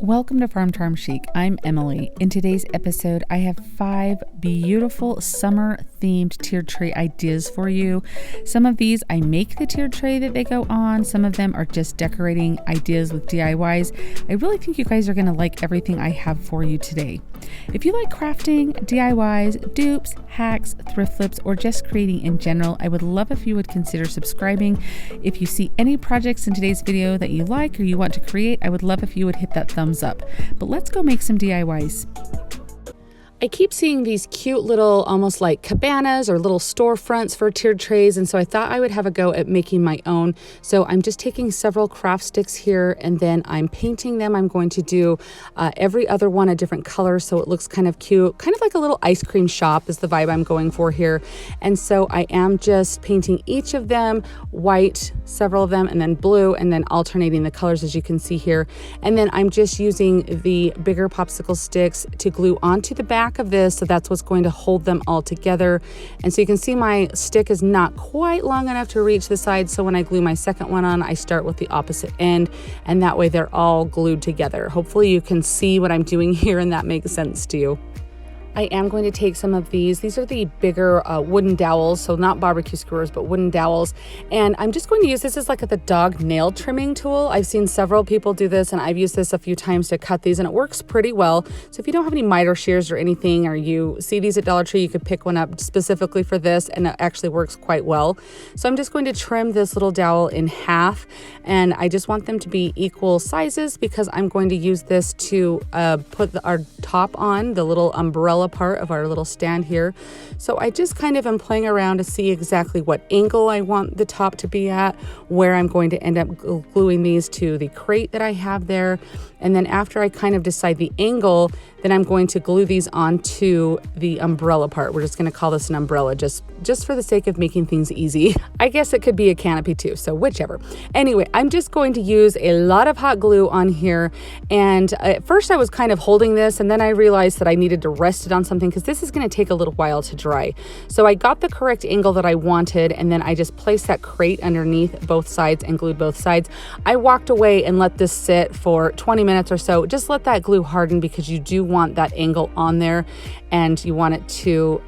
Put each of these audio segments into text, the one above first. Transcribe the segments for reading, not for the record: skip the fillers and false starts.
Welcome to Farm Charm Chic. I'm Emily. In today's episode, I have 5 beautiful summer-themed tiered tray ideas for you. Some of these I make the tiered tray that they go on. Some of them are just decorating ideas with DIYs. I really think you guys are going to like everything I have for you today. If you like crafting, DIYs, dupes, hacks, thrift flips, or just creating in general, I would love if you would consider subscribing. If you see any projects in today's video that you like or you want to create, I would love if you would hit that thumbs up. But let's go make some DIYs. I keep seeing these cute little, almost like cabanas or little storefronts for tiered trays, and so I thought I would have a go at making my own. So I'm just taking several craft sticks here, and then I'm painting them. I'm going to do every other one a different color, so it looks kind of cute, kind of like a little ice cream shop is the vibe I'm going for here. And so I am just painting each of them white, several of them, and then blue, and then alternating the colors as you can see here. And then I'm just using the bigger popsicle sticks to glue onto the back of this, so that's what's going to hold them all together. And so you can see my stick is not quite long enough to reach the side, so when I glue my second one on, I start with the opposite end, and that way they're all glued together. Hopefully you can see what I'm doing here and that makes sense to you. I am going to take some of these are the bigger wooden dowels, so not barbecue skewers, but wooden dowels. And I'm just going to use this as like the dog nail trimming tool. I've seen several people do this, and I've used this a few times to cut these, and it works pretty well. So if you don't have any miter shears or anything, or you see these at Dollar Tree, you could pick one up specifically for this, and it actually works quite well. So I'm just going to trim this little dowel in half, and I just want them to be equal sizes because I'm going to use this to put our top on, the little umbrella part of our little stand here. So I just kind of am playing around to see exactly what angle I want the top to be at, where I'm going to end up gluing these to the crate that I have there. And then after I kind of decide the angle, then I'm going to glue these onto the umbrella part. We're just going to call this an umbrella just for the sake of making things easy. I guess it could be a canopy too, so whichever. Anyway, I'm just going to use a lot of hot glue on here. And at first I was kind of holding this, and then I realized that I needed to rest it on something because this is going to take a little while to dry. So I got the correct angle that I wanted, and then I just placed that crate underneath both sides and glued both sides. I walked away and let this sit for 20 minutes or so. Just let that glue harden because you do want that angle on there, and you want it to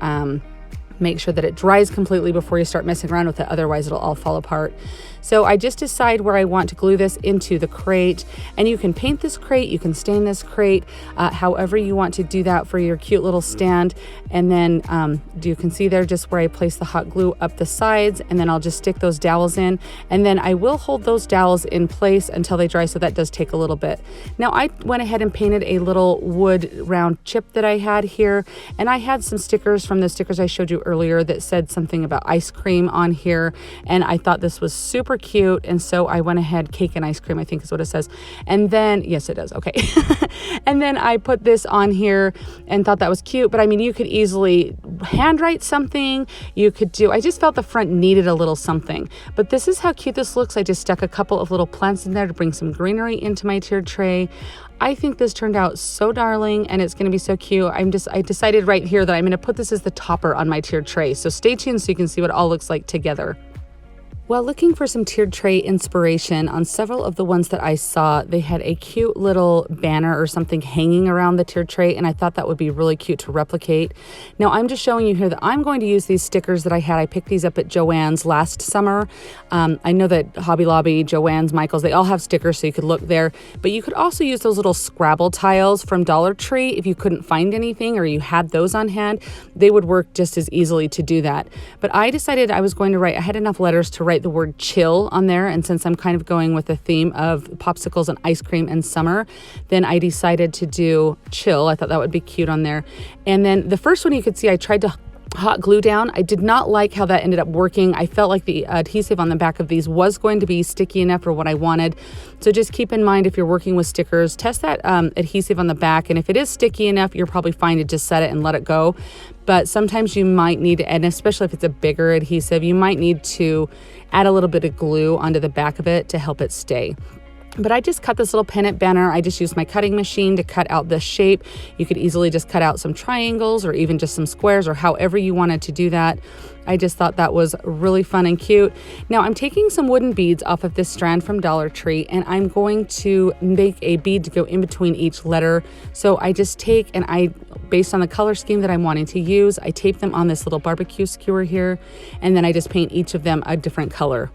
make sure that it dries completely before you start messing around with it. Otherwise it'll all fall apart. So I just decide where I want to glue this into the crate, and you can paint this crate, you can stain this crate, however you want to do that for your cute little stand. And then you can see there just where I place the hot glue up the sides, and then I'll just stick those dowels in, and then I will hold those dowels in place until they dry, so that does take a little bit. Now I went ahead and painted a little wood round chip that I had here, and I had some stickers from the stickers I showed you earlier that said something about ice cream on here, and I thought this was super cute, and so I went ahead, cake and ice cream I think is what it says, and then yes it does, okay. And then I put this on here and thought that was cute, but I mean you could easily handwrite something, you could do, I just felt the front needed a little something, but this is how cute this looks. I just stuck a couple of little plants in there to bring some greenery into my tiered tray. I think this turned out so darling, and it's going to be so cute. I decided right here that I'm going to put this as the topper on my tiered tray, so stay tuned so you can see what it all looks like together. While looking for some tiered tray inspiration, on several of the ones that I saw, they had a cute little banner or something hanging around the tiered tray, and I thought that would be really cute to replicate. Now I'm just showing you here that I'm going to use these stickers that I had. I picked these up at Joann's last summer. I know that Hobby Lobby, Joann's, Michael's, they all have stickers, so you could look there, but you could also use those little Scrabble tiles from Dollar Tree. If you couldn't find anything or you had those on hand, they would work just as easily to do that. But I decided I was going to write, I had enough letters to write the word chill on there, and since I'm kind of going with the theme of popsicles and ice cream and summer, then I decided to do chill. I thought that would be cute on there. And then the first one you could see I tried to hot glue down. I did not like how that ended up working. I felt like the adhesive on the back of these was going to be sticky enough for what I wanted. So just keep in mind, if you're working with stickers, test that adhesive on the back, and if it is sticky enough, you're probably fine to just set it and let it go. But sometimes you might need, and especially if it's a bigger adhesive, you might need to add a little bit of glue onto the back of it to help it stay. But I just cut this little pennant banner. I just used my cutting machine to cut out this shape. You could easily just cut out some triangles or even just some squares or however you wanted to do that. I just thought that was really fun and cute. Now I'm taking some wooden beads off of this strand from Dollar Tree, and I'm going to make a bead to go in between each letter. So I just take and based on the color scheme that I'm wanting to use, I tape them on this little barbecue skewer here, and then I just paint each of them a different color.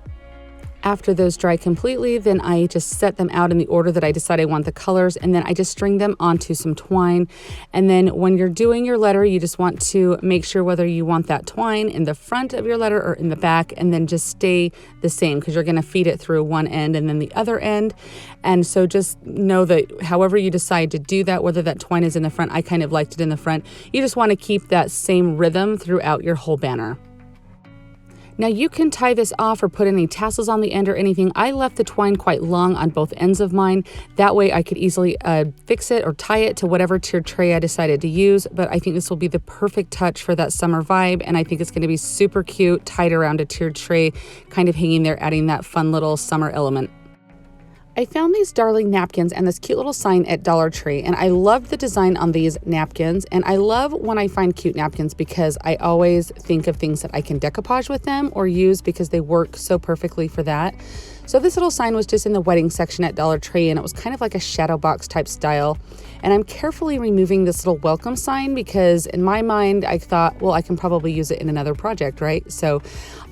After those dry completely, then I just set them out in the order that I decide I want the colors, and then I just string them onto some twine. And then when you're doing your letter, you just want to make sure whether you want that twine in the front of your letter or in the back, and then just stay the same because you're going to feed it through one end and then the other end. And so just know that however you decide to do that, whether that twine is in the front, I kind of liked it in the front, you just want to keep that same rhythm throughout your whole banner. Now you can tie this off or put any tassels on the end or anything. I left the twine quite long on both ends of mine. That way I could easily fix it or tie it to whatever tiered tray I decided to use. But I think this will be the perfect touch for that summer vibe. And I think it's going to be super cute, tied around a tiered tray, kind of hanging there, adding that fun little summer element. I found these darling napkins and this cute little sign at Dollar Tree, and I loved the design on these napkins. And I love when I find cute napkins because I always think of things that I can decoupage with them or use because they work so perfectly for that. So this little sign was just in the wedding section at Dollar Tree, and it was kind of like a shadow box type style. And I'm carefully removing this little welcome sign because in my mind, I thought, well, I can probably use it in another project, right? So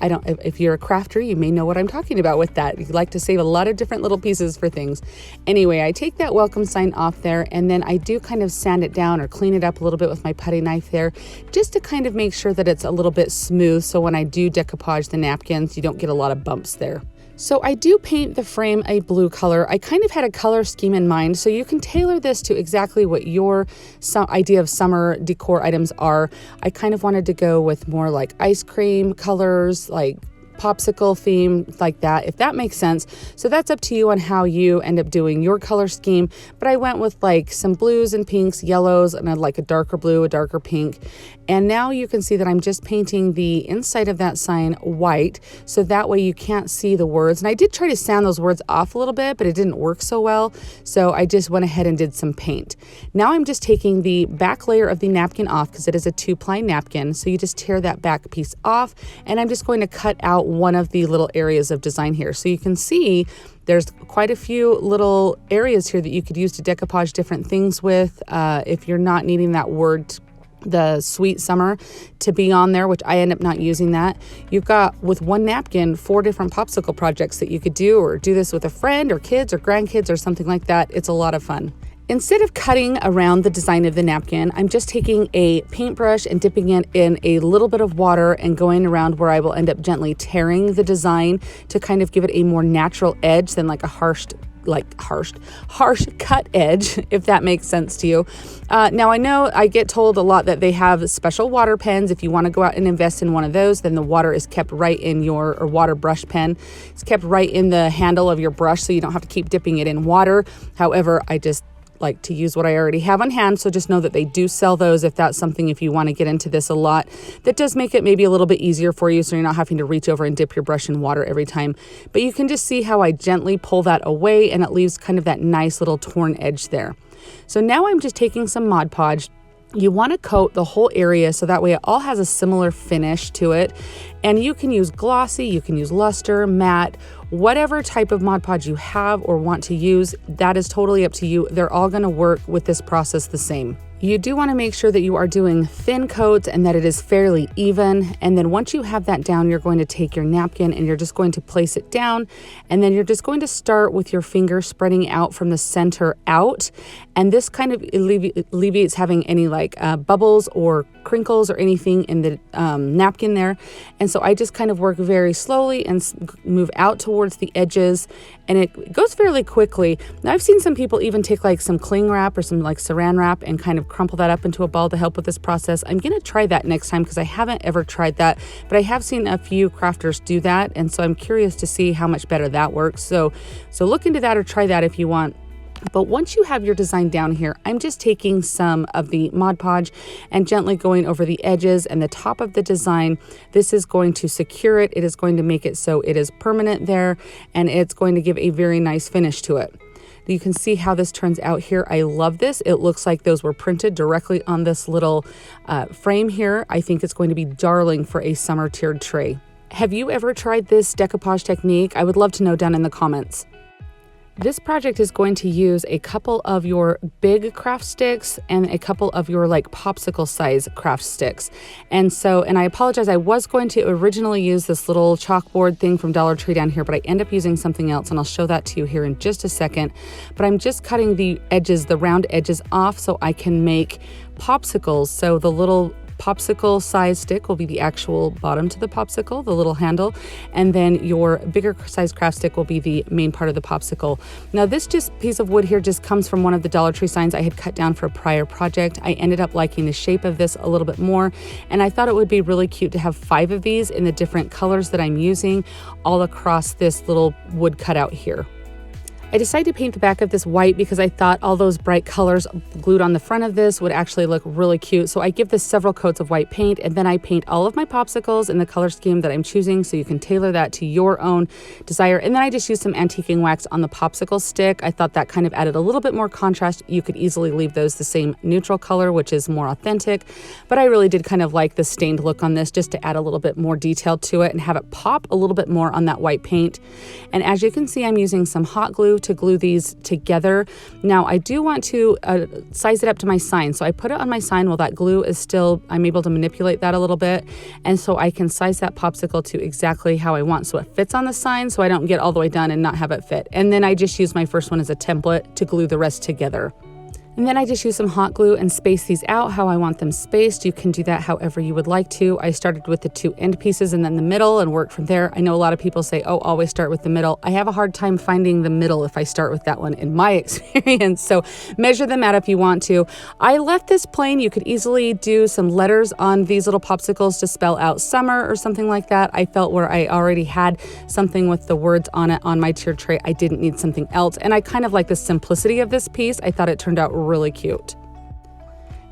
if you're a crafter, you may know what I'm talking about with that. You like to save a lot of different little pieces for things. Anyway, I take that welcome sign off there, and then I do kind of sand it down or clean it up a little bit with my putty knife there, just to kind of make sure that it's a little bit smooth. So when I do decoupage the napkins, you don't get a lot of bumps there. So I do paint the frame a blue color. I kind of had a color scheme in mind, so you can tailor this to exactly what your idea of summer decor items are. I kind of wanted to go with more like ice cream colors, like popsicle theme, like that, if that makes sense. So that's up to you on how you end up doing your color scheme. But I went with like some blues and pinks, yellows, and I'd like a darker blue, a darker pink. And now you can see that I'm just painting the inside of that sign white, so that way you can't see the words. And I did try to sound those words off a little bit, but it didn't work so well. So I just went ahead and did some paint. Now I'm just taking the back layer of the napkin off because it is a 2-ply napkin. So you just tear that back piece off, and I'm just going to cut out one of the little areas of design here. So you can see there's quite a few little areas here that you could use to decoupage different things with if you're not needing that word, the sweet summer, to be on there, which I end up not using that. You've got with one napkin 4 different popsicle projects that you could do, or do this with a friend or kids or grandkids or something like that. It's a lot of fun. Instead of cutting around the design of the napkin, I'm just taking a paintbrush and dipping it in a little bit of water and going around where I will end up gently tearing the design to kind of give it a more natural edge than like a harsh cut edge, if that makes sense to you. Now I know I get told a lot that they have special water pens. If you want to go out and invest in one of those, then the water is kept right in or water brush pen. It's kept right in the handle of your brush, so you don't have to keep dipping it in water. However, I just like to use what I already have on hand, so just know that they do sell those if that's something, if you want to get into this a lot. That does make it maybe a little bit easier for you, so you're not having to reach over and dip your brush in water every time. But you can just see how I gently pull that away, and it leaves kind of that nice little torn edge there. So now I'm just taking some Mod Podge. You want to coat the whole area so that way it all has a similar finish to it. And you can use glossy, you can use luster, matte, whatever type of Mod Podge you have or want to use, that is totally up to you. They're all going to work with this process the same. You do want to make sure that you are doing thin coats and that it is fairly even. And then once you have that down, you're going to take your napkin and you're just going to place it down. And then you're just going to start with your finger spreading out from the center out. And this kind of alleviates having any like bubbles or crinkles or anything in the napkin there. And so I just kind of work very slowly and move out towards the edges, and it goes fairly quickly. Now I've seen some people even take like some cling wrap or some like saran wrap and kind of crumple that up into a ball to help with this process. I'm going to try that next time because I haven't ever tried that, but I have seen a few crafters do that, and so I'm curious to see how much better that works. So look into that or try that if you want But once you have your design down here, I'm just taking some of the Mod Podge and gently going over the edges and the top of the design. This is going to secure it. It is going to make it so it is permanent there, and it's going to give a very nice finish to it. You can see how this turns out here. I love this. It looks like those were printed directly on this little frame here. I think it's going to be darling for a summer tiered tray. Have you ever tried this decoupage technique? I would love to know down in the comments. This project is going to use a couple of your big craft sticks and a couple of your like popsicle size craft sticks. And I apologize, I was going to originally use this little chalkboard thing from Dollar Tree down here, but I end up using something else, and I'll show that to you here in just a second. But I'm just cutting the edges, the round edges off so I can make popsicles. So the little popsicle size stick will be the actual bottom to the popsicle, the little handle, and then your bigger size craft stick will be the main part of the popsicle. Now this piece of wood here just comes from one of the Dollar Tree signs I had cut down for a prior project. I ended up liking the shape of this a little bit more, and I thought it would be really cute to have 5 of these in the different colors that I'm using all across this little wood cutout here. I decided to paint the back of this white because I thought all those bright colors glued on the front of this would actually look really cute. So I give this several coats of white paint, and then I paint all of my popsicles in the color scheme that I'm choosing, so you can tailor that to your own desire. And then I just use some antiquing wax on the popsicle stick. I thought that kind of added a little bit more contrast. You could easily leave those the same neutral color, which is more authentic, but I really did kind of like the stained look on this just to add a little bit more detail to it and have it pop a little bit more on that white paint. And as you can see, I'm using some hot glue to glue these together. Now I do want to size it up to my sign, so I put it on my sign while that glue is still, I'm able to manipulate that a little bit, and so I can size that popsicle to exactly how I want so it fits on the sign, so I don't get all the way done and not have it fit. And then I just use my first one as a template to glue the rest together. And then I just use some hot glue and space these out how I want them spaced. You can do that however you would like to. I started with the 2 end pieces and then the middle and worked from there. I know a lot of people say, oh, always start with the middle. I have a hard time finding the middle if I start with that one in my experience. So measure them out if you want to. I left this plain. You could easily do some letters on these little popsicles to spell out summer or something like that. I felt where I already had something with the words on it on my tiered tray, I didn't need something else. And I kind of like the simplicity of this piece. I thought it turned out really cute.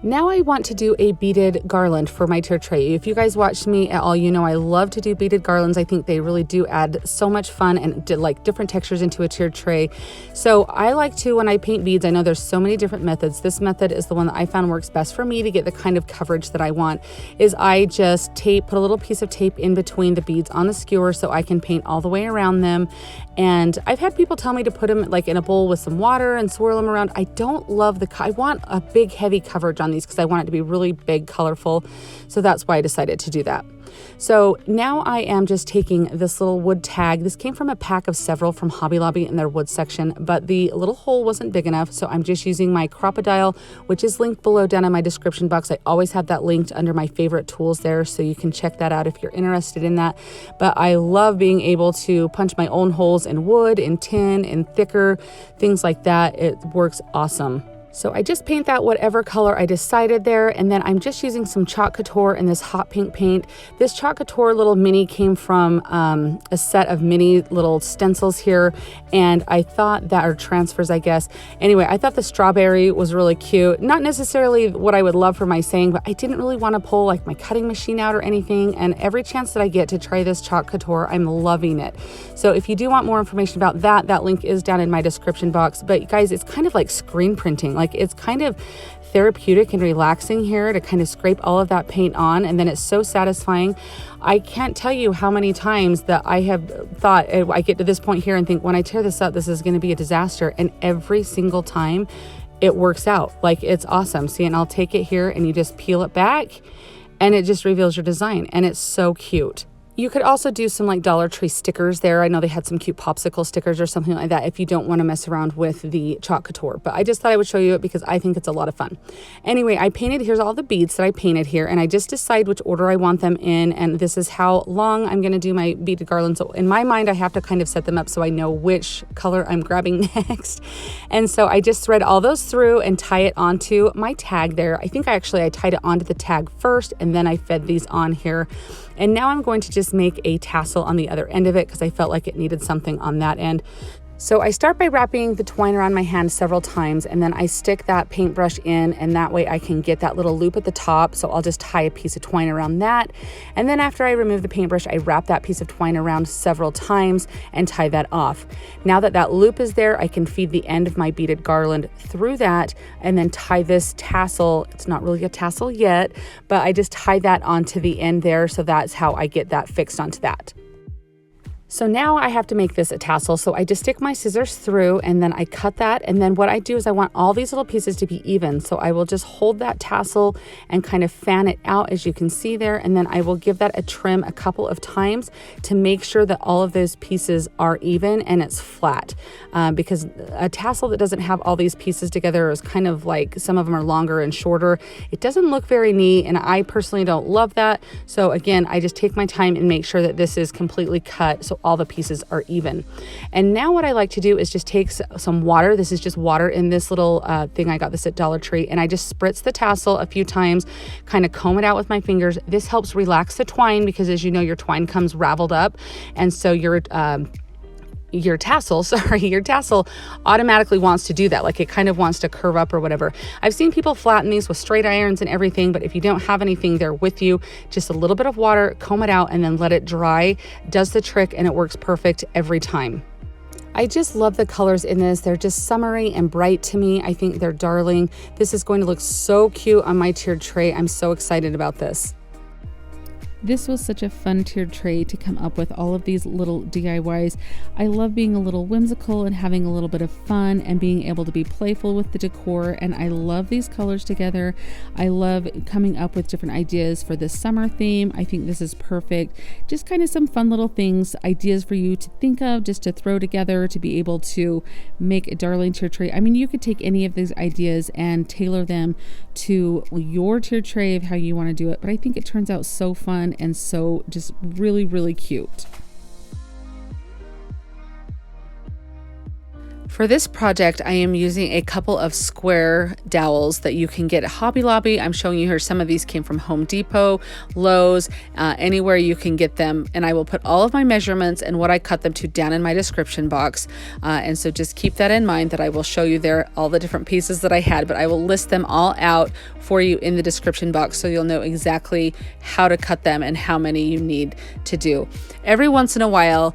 Now I want to do a beaded garland for my tiered tray. If you guys watch me at all, you know I love to do beaded garlands. I think they really do add so much fun and like different textures into a tiered tray. So I like to, when I paint beads, I know there's so many different methods. This method is the one that I found works best for me to get the kind of coverage that I want, is I just put a little piece of tape in between the beads on the skewer so I can paint all the way around them. And I've had people tell me to put them like in a bowl with some water and swirl them around. I don't love I want a big heavy coverage on these because I want it to be really big, colorful. So that's why I decided to do that. So now I am just taking this little wood tag. This came from a pack of several from Hobby Lobby in their wood section, but the little hole wasn't big enough. So I'm just using my Crop-A-Dial, which is linked below down in my description box. I always have that linked under my favorite tools there, so you can check that out if you're interested in that. But I love being able to punch my own holes in wood, in tin, in thicker, things like that. It works awesome. So I just paint that whatever color I decided there, and then I'm just using some Chalk Couture and this hot pink paint. This Chalk Couture little mini came from a set of mini little stencils here, and I thought that, or transfers I guess. Anyway, I thought the strawberry was really cute. Not necessarily what I would love for my saying, but I didn't really want to pull like my cutting machine out or anything, and every chance that I get to try this Chalk Couture, I'm loving it. So if you do want more information about that, that link is down in my description box. But guys, it's kind of like screen printing. Like, it's kind of therapeutic and relaxing here to kind of scrape all of that paint on, and then it's so satisfying. I can't tell you how many times that I have thought, I get to this point here and think, when I tear this up, this is going to be a disaster, and every single time it works out. Like, it's awesome. See, and I'll take it here and you just peel it back and it just reveals your design, and it's so cute. You could also do some like Dollar Tree stickers there. I know they had some cute popsicle stickers or something like that if you don't want to mess around with the Chalk Couture. But I just thought I would show you it because I think it's a lot of fun. Anyway, I painted, here's all the beads that I painted here, and I just decide which order I want them in, and this is how long I'm going to do my beaded garland. So in my mind, I have to kind of set them up so I know which color I'm grabbing next. And so I just thread all those through and tie it onto my tag there. I think I tied it onto the tag first, and then I fed these on here. And now I'm going to just make a tassel on the other end of it because I felt like it needed something on that end. So I start by wrapping the twine around my hand several times, and then I stick that paintbrush in, and that way I can get that little loop at the top. So I'll just tie a piece of twine around that. And then after I remove the paintbrush, I wrap that piece of twine around several times and tie that off. Now that that loop is there, I can feed the end of my beaded garland through that and then tie this tassel. It's not really a tassel yet, but I just tie that onto the end there. So that's how I get that fixed onto that. So now I have to make this a tassel. So I just stick my scissors through and then I cut that. And then what I do is I want all these little pieces to be even. So I will just hold that tassel and kind of fan it out, as you can see there. And then I will give that a trim a couple of times to make sure that all of those pieces are even and it's flat. Because a tassel that doesn't have all these pieces together is kind of like, some of them are longer and shorter. It doesn't look very neat, and I personally don't love that. So again, I just take my time and make sure that this is completely cut so all the pieces are even. And now what I like to do is just take some water. This is just water in this little thing. I got this at Dollar Tree, and I just spritz the tassel a few times, kind of comb it out with my fingers. This helps relax the twine because, as you know, your twine comes raveled up, and so your tassel automatically wants to do that. Like, it kind of wants to curve up or whatever. I've seen people flatten these with straight irons and everything, but if you don't have anything there with you, just a little bit of water, comb it out, and then let it dry. Does the trick, and it works perfect every time. I just love the colors in this. They're just summery and bright to me. I think they're darling. This is going to look so cute on my tiered tray. I'm so excited about this. This was such a fun tiered tray to come up with all of these little DIYs. I love being a little whimsical and having a little bit of fun and being able to be playful with the decor, and I love these colors together. I love coming up with different ideas for this summer theme. I think this is perfect. Just kind of some fun little things, ideas for you to think of, just to throw together to be able to make a darling tiered tray. I mean, you could take any of these ideas and tailor them to your tiered tray of how you want to do it, but I think it turns out so fun and so just really, really cute. For this project, I am using a couple of square dowels that you can get at Hobby Lobby. I'm showing you here, some of these came from Home Depot, Lowe's, anywhere you can get them. And I will put all of my measurements and what I cut them to down in my description box. And so just keep that in mind, that I will show you there all the different pieces that I had, but I will list them all out for you in the description box so you'll know exactly how to cut them and how many you need to do. Every once in a while,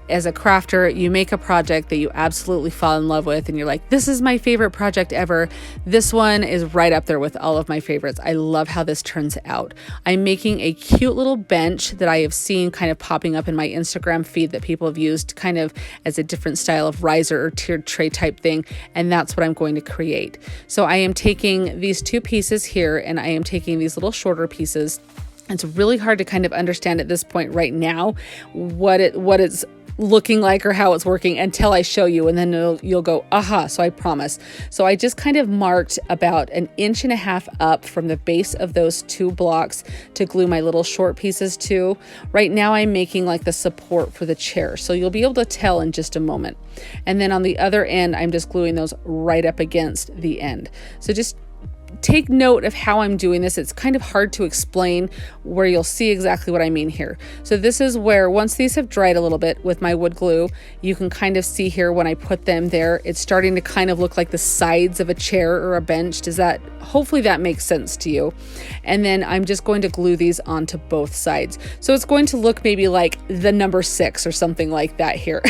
as a crafter, you make a project that you absolutely fall in love with and you're like, this is my favorite project ever. This one is right up there with all of my favorites. I love how this turns out. I'm making a cute little bench that I have seen kind of popping up in my Instagram feed that people have used kind of as a different style of riser or tiered tray type thing. And that's what I'm going to create. So I am taking these two pieces here and I am taking these little shorter pieces. It's really hard to kind of understand at this point right now what it's looking like or how it's working until I show you, and then you'll go, aha. So I promise. So I just kind of marked about 1.5 inches up from the base of those two blocks to glue my little short pieces to. Right now I'm making like the support for the chair, so you'll be able to tell in just a moment. And then on the other end, I'm just gluing those right up against the end. So just take note of how I'm doing this. It's kind of hard to explain, where you'll see exactly what I mean here. So this is where, once these have dried a little bit with my wood glue, you can kind of see here when I put them there, it's starting to kind of look like the sides of a chair or a bench. Hopefully that makes sense to you. And then I'm just going to glue these onto both sides. So it's going to look maybe like the number 6 or something like that here.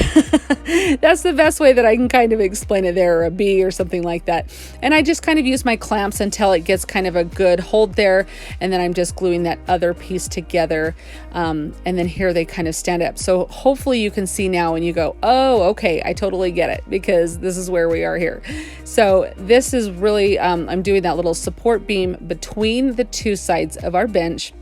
That's the best way that I can kind of explain it there, or a B or something like that. And I just kind of use my clamps until it gets kind of a good hold there, and then I'm just gluing that other piece together, and then here they kind of stand up. So hopefully you can see now and you go, oh, okay, I totally get it, because this is where we are here. So this is really, I'm doing that little support beam between the two sides of our bench.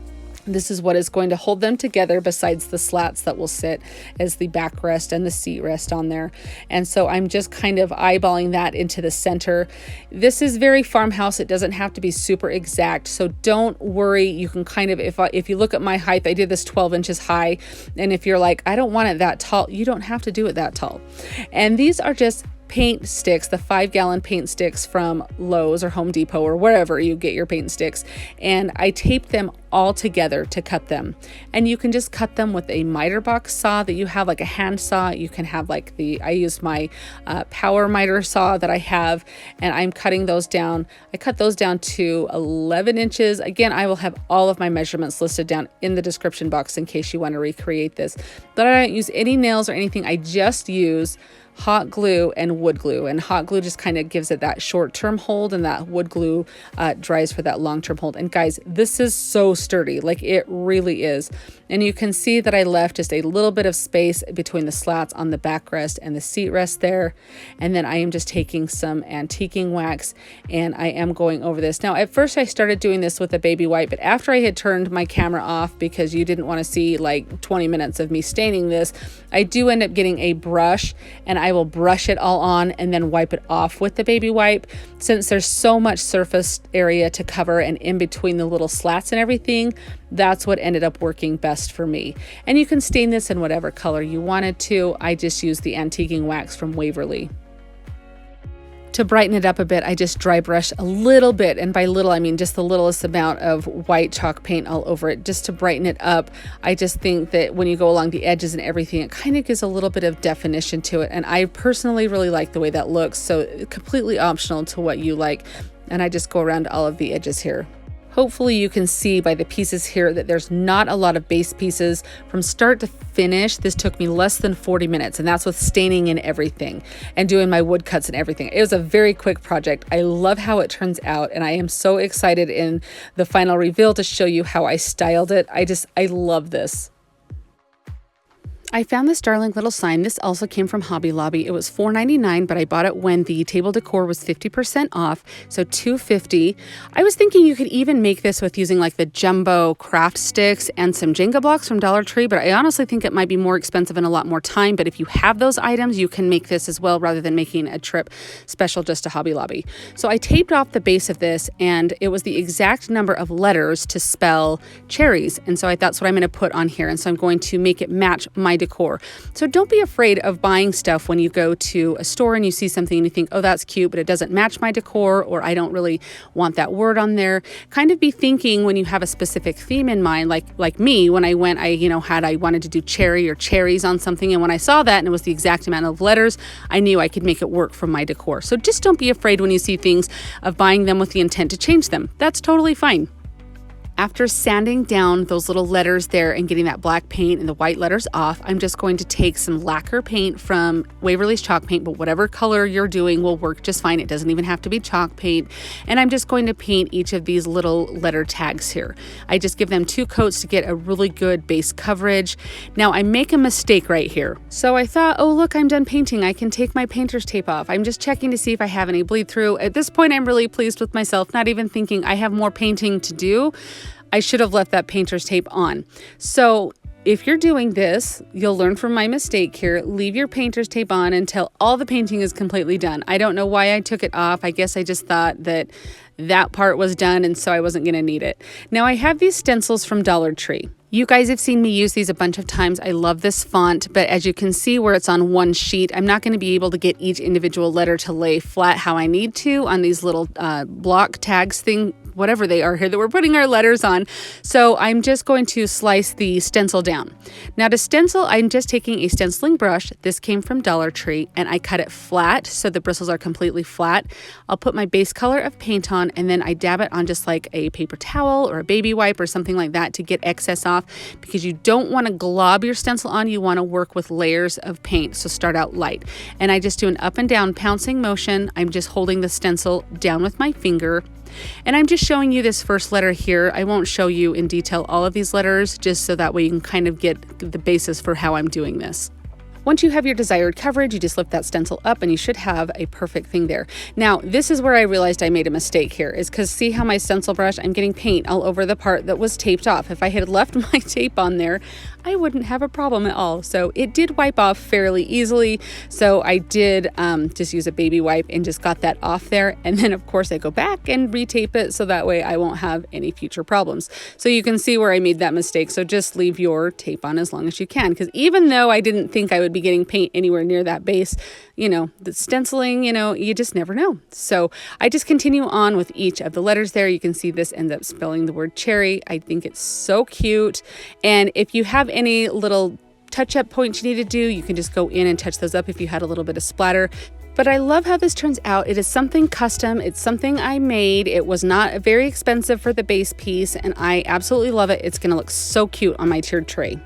This is what is going to hold them together, besides the slats that will sit as the backrest and the seat rest on there. And so I'm just kind of eyeballing that into the center. This is very farmhouse. It doesn't have to be super exact. So don't worry. You can kind of, if you look at my height, I did this 12 inches high. And if you're like, I don't want it that tall, you don't have to do it that tall. And these are just paint sticks, the 5-gallon paint sticks from Lowe's or Home Depot or wherever you get your paint sticks, and I taped them all together to cut them. And you can just cut them with a miter box saw that you have, like a hand saw. You can have like I use my power miter saw that I have, and I'm cutting those down. I cut those down to 11 inches. Again, I will have all of my measurements listed down in the description box in case you want to recreate this. But I don't use any nails or anything. I just use hot glue and wood glue, and hot glue just kind of gives it that short-term hold, and that wood glue dries for that long-term hold. And guys, this is so sturdy, like it really is. And you can see that I left just a little bit of space between the slats on the backrest and the seat rest there. And then I am just taking some antiquing wax and I am going over this. Now, at first I started doing this with a baby wipe, but after I had turned my camera off because you didn't want to see like 20 minutes of me staining this, I do end up getting a brush, and I will brush it all on and then wipe it off with the baby wipe. Since there's so much surface area to cover and in between the little slats and everything, that's what ended up working best for me. And you can stain this in whatever color you wanted to. I just used the antiquing wax from Waverly. To brighten it up a bit, I just dry brush a little bit, and by little I mean just the littlest amount of white chalk paint all over it, just to brighten it up. I just think that when you go along the edges and everything, it kind of gives a little bit of definition to it, and I personally really like the way that looks, so completely optional to what you like. And I just go around all of the edges here. Hopefully you can see by the pieces here that there's not a lot of base pieces. From start to finish, this took me less than 40 minutes, and that's with staining and everything and doing my wood cuts and everything. It was a very quick project. I love how it turns out, and I am so excited in the final reveal to show you how I styled it. I love this. I found this darling little sign. This also came from Hobby Lobby. It was $4.99, but I bought it when the table decor was 50% off, so $2.50. I was thinking you could even make this with using like the jumbo craft sticks and some Jenga blocks from Dollar Tree, but I honestly think it might be more expensive and a lot more time. But if you have those items, you can make this as well rather than making a trip special just to Hobby Lobby. So I taped off the base of this, and it was the exact number of letters to spell cherries. And so that's what I'm going to put on here. And so I'm going to make it match my decor. So don't be afraid of buying stuff when you go to a store and you see something and you think, oh, that's cute, but it doesn't match my decor, or I don't really want that word on there. Kind of be thinking when you have a specific theme in mind, like me, when I went, I wanted to do cherry or cherries on something. And when I saw that and it was the exact amount of letters, I knew I could make it work for my decor. So just don't be afraid when you see things of buying them with the intent to change them. That's totally fine. After sanding down those little letters there and getting that black paint and the white letters off, I'm just going to take some lacquer paint from Waverly's chalk paint, but whatever color you're doing will work just fine. It doesn't even have to be chalk paint. And I'm just going to paint each of these little letter tags here. I just give them 2 coats to get a really good base coverage. Now I make a mistake right here. So I thought, oh look, I'm done painting. I can take my painter's tape off. I'm just checking to see if I have any bleed through. At this point, I'm really pleased with myself, not even thinking I have more painting to do. I should have left that painter's tape on. So if you're doing this, you'll learn from my mistake here. Leave your painter's tape on until all the painting is completely done. I don't know why I took it off. I guess I just thought that part was done, and so I wasn't going to need it. Now I have these stencils from Dollar Tree. You guys have seen me use these a bunch of times. I love this font, but as you can see where it's on one sheet, I'm not going to be able to get each individual letter to lay flat how I need to on these little block tags thing, whatever they are here that we're putting our letters on. So I'm just going to slice the stencil down. Now to stencil, I'm just taking a stenciling brush. This came from Dollar Tree, and I cut it flat so the bristles are completely flat. I'll put my base color of paint on, and then I dab it on just like a paper towel or a baby wipe or something like that to get excess off, because you don't want to glob your stencil on. You want to work with layers of paint. So start out light. And I just do an up and down pouncing motion. I'm just holding the stencil down with my finger. And I'm just showing you this first letter here. I won't show you in detail all of these letters, just so that way you can kind of get the basis for how I'm doing this. Once you have your desired coverage, you just lift that stencil up and you should have a perfect thing there. Now, this is where I realized I made a mistake here, is because see how my stencil brush, I'm getting paint all over the part that was taped off. If I had left my tape on there, I wouldn't have a problem at all. So it did wipe off fairly easily. So I did just use a baby wipe and just got that off there. And then of course I go back and retape it so that way I won't have any future problems. So you can see where I made that mistake. So just leave your tape on as long as you can, because even though I didn't think I would be getting paint anywhere near that base. The stenciling, you just never know. So I just continue on with each of the letters there. You can see this ends up spelling the word cherry. I think it's so cute. And if you have any little touch-up points you need to do, you can just go in and touch those up if you had a little bit of splatter. But I love how this turns out. It is something custom. It's something I made. It was not very expensive for the base piece, and I absolutely love it. It's going to look so cute on my tiered tray.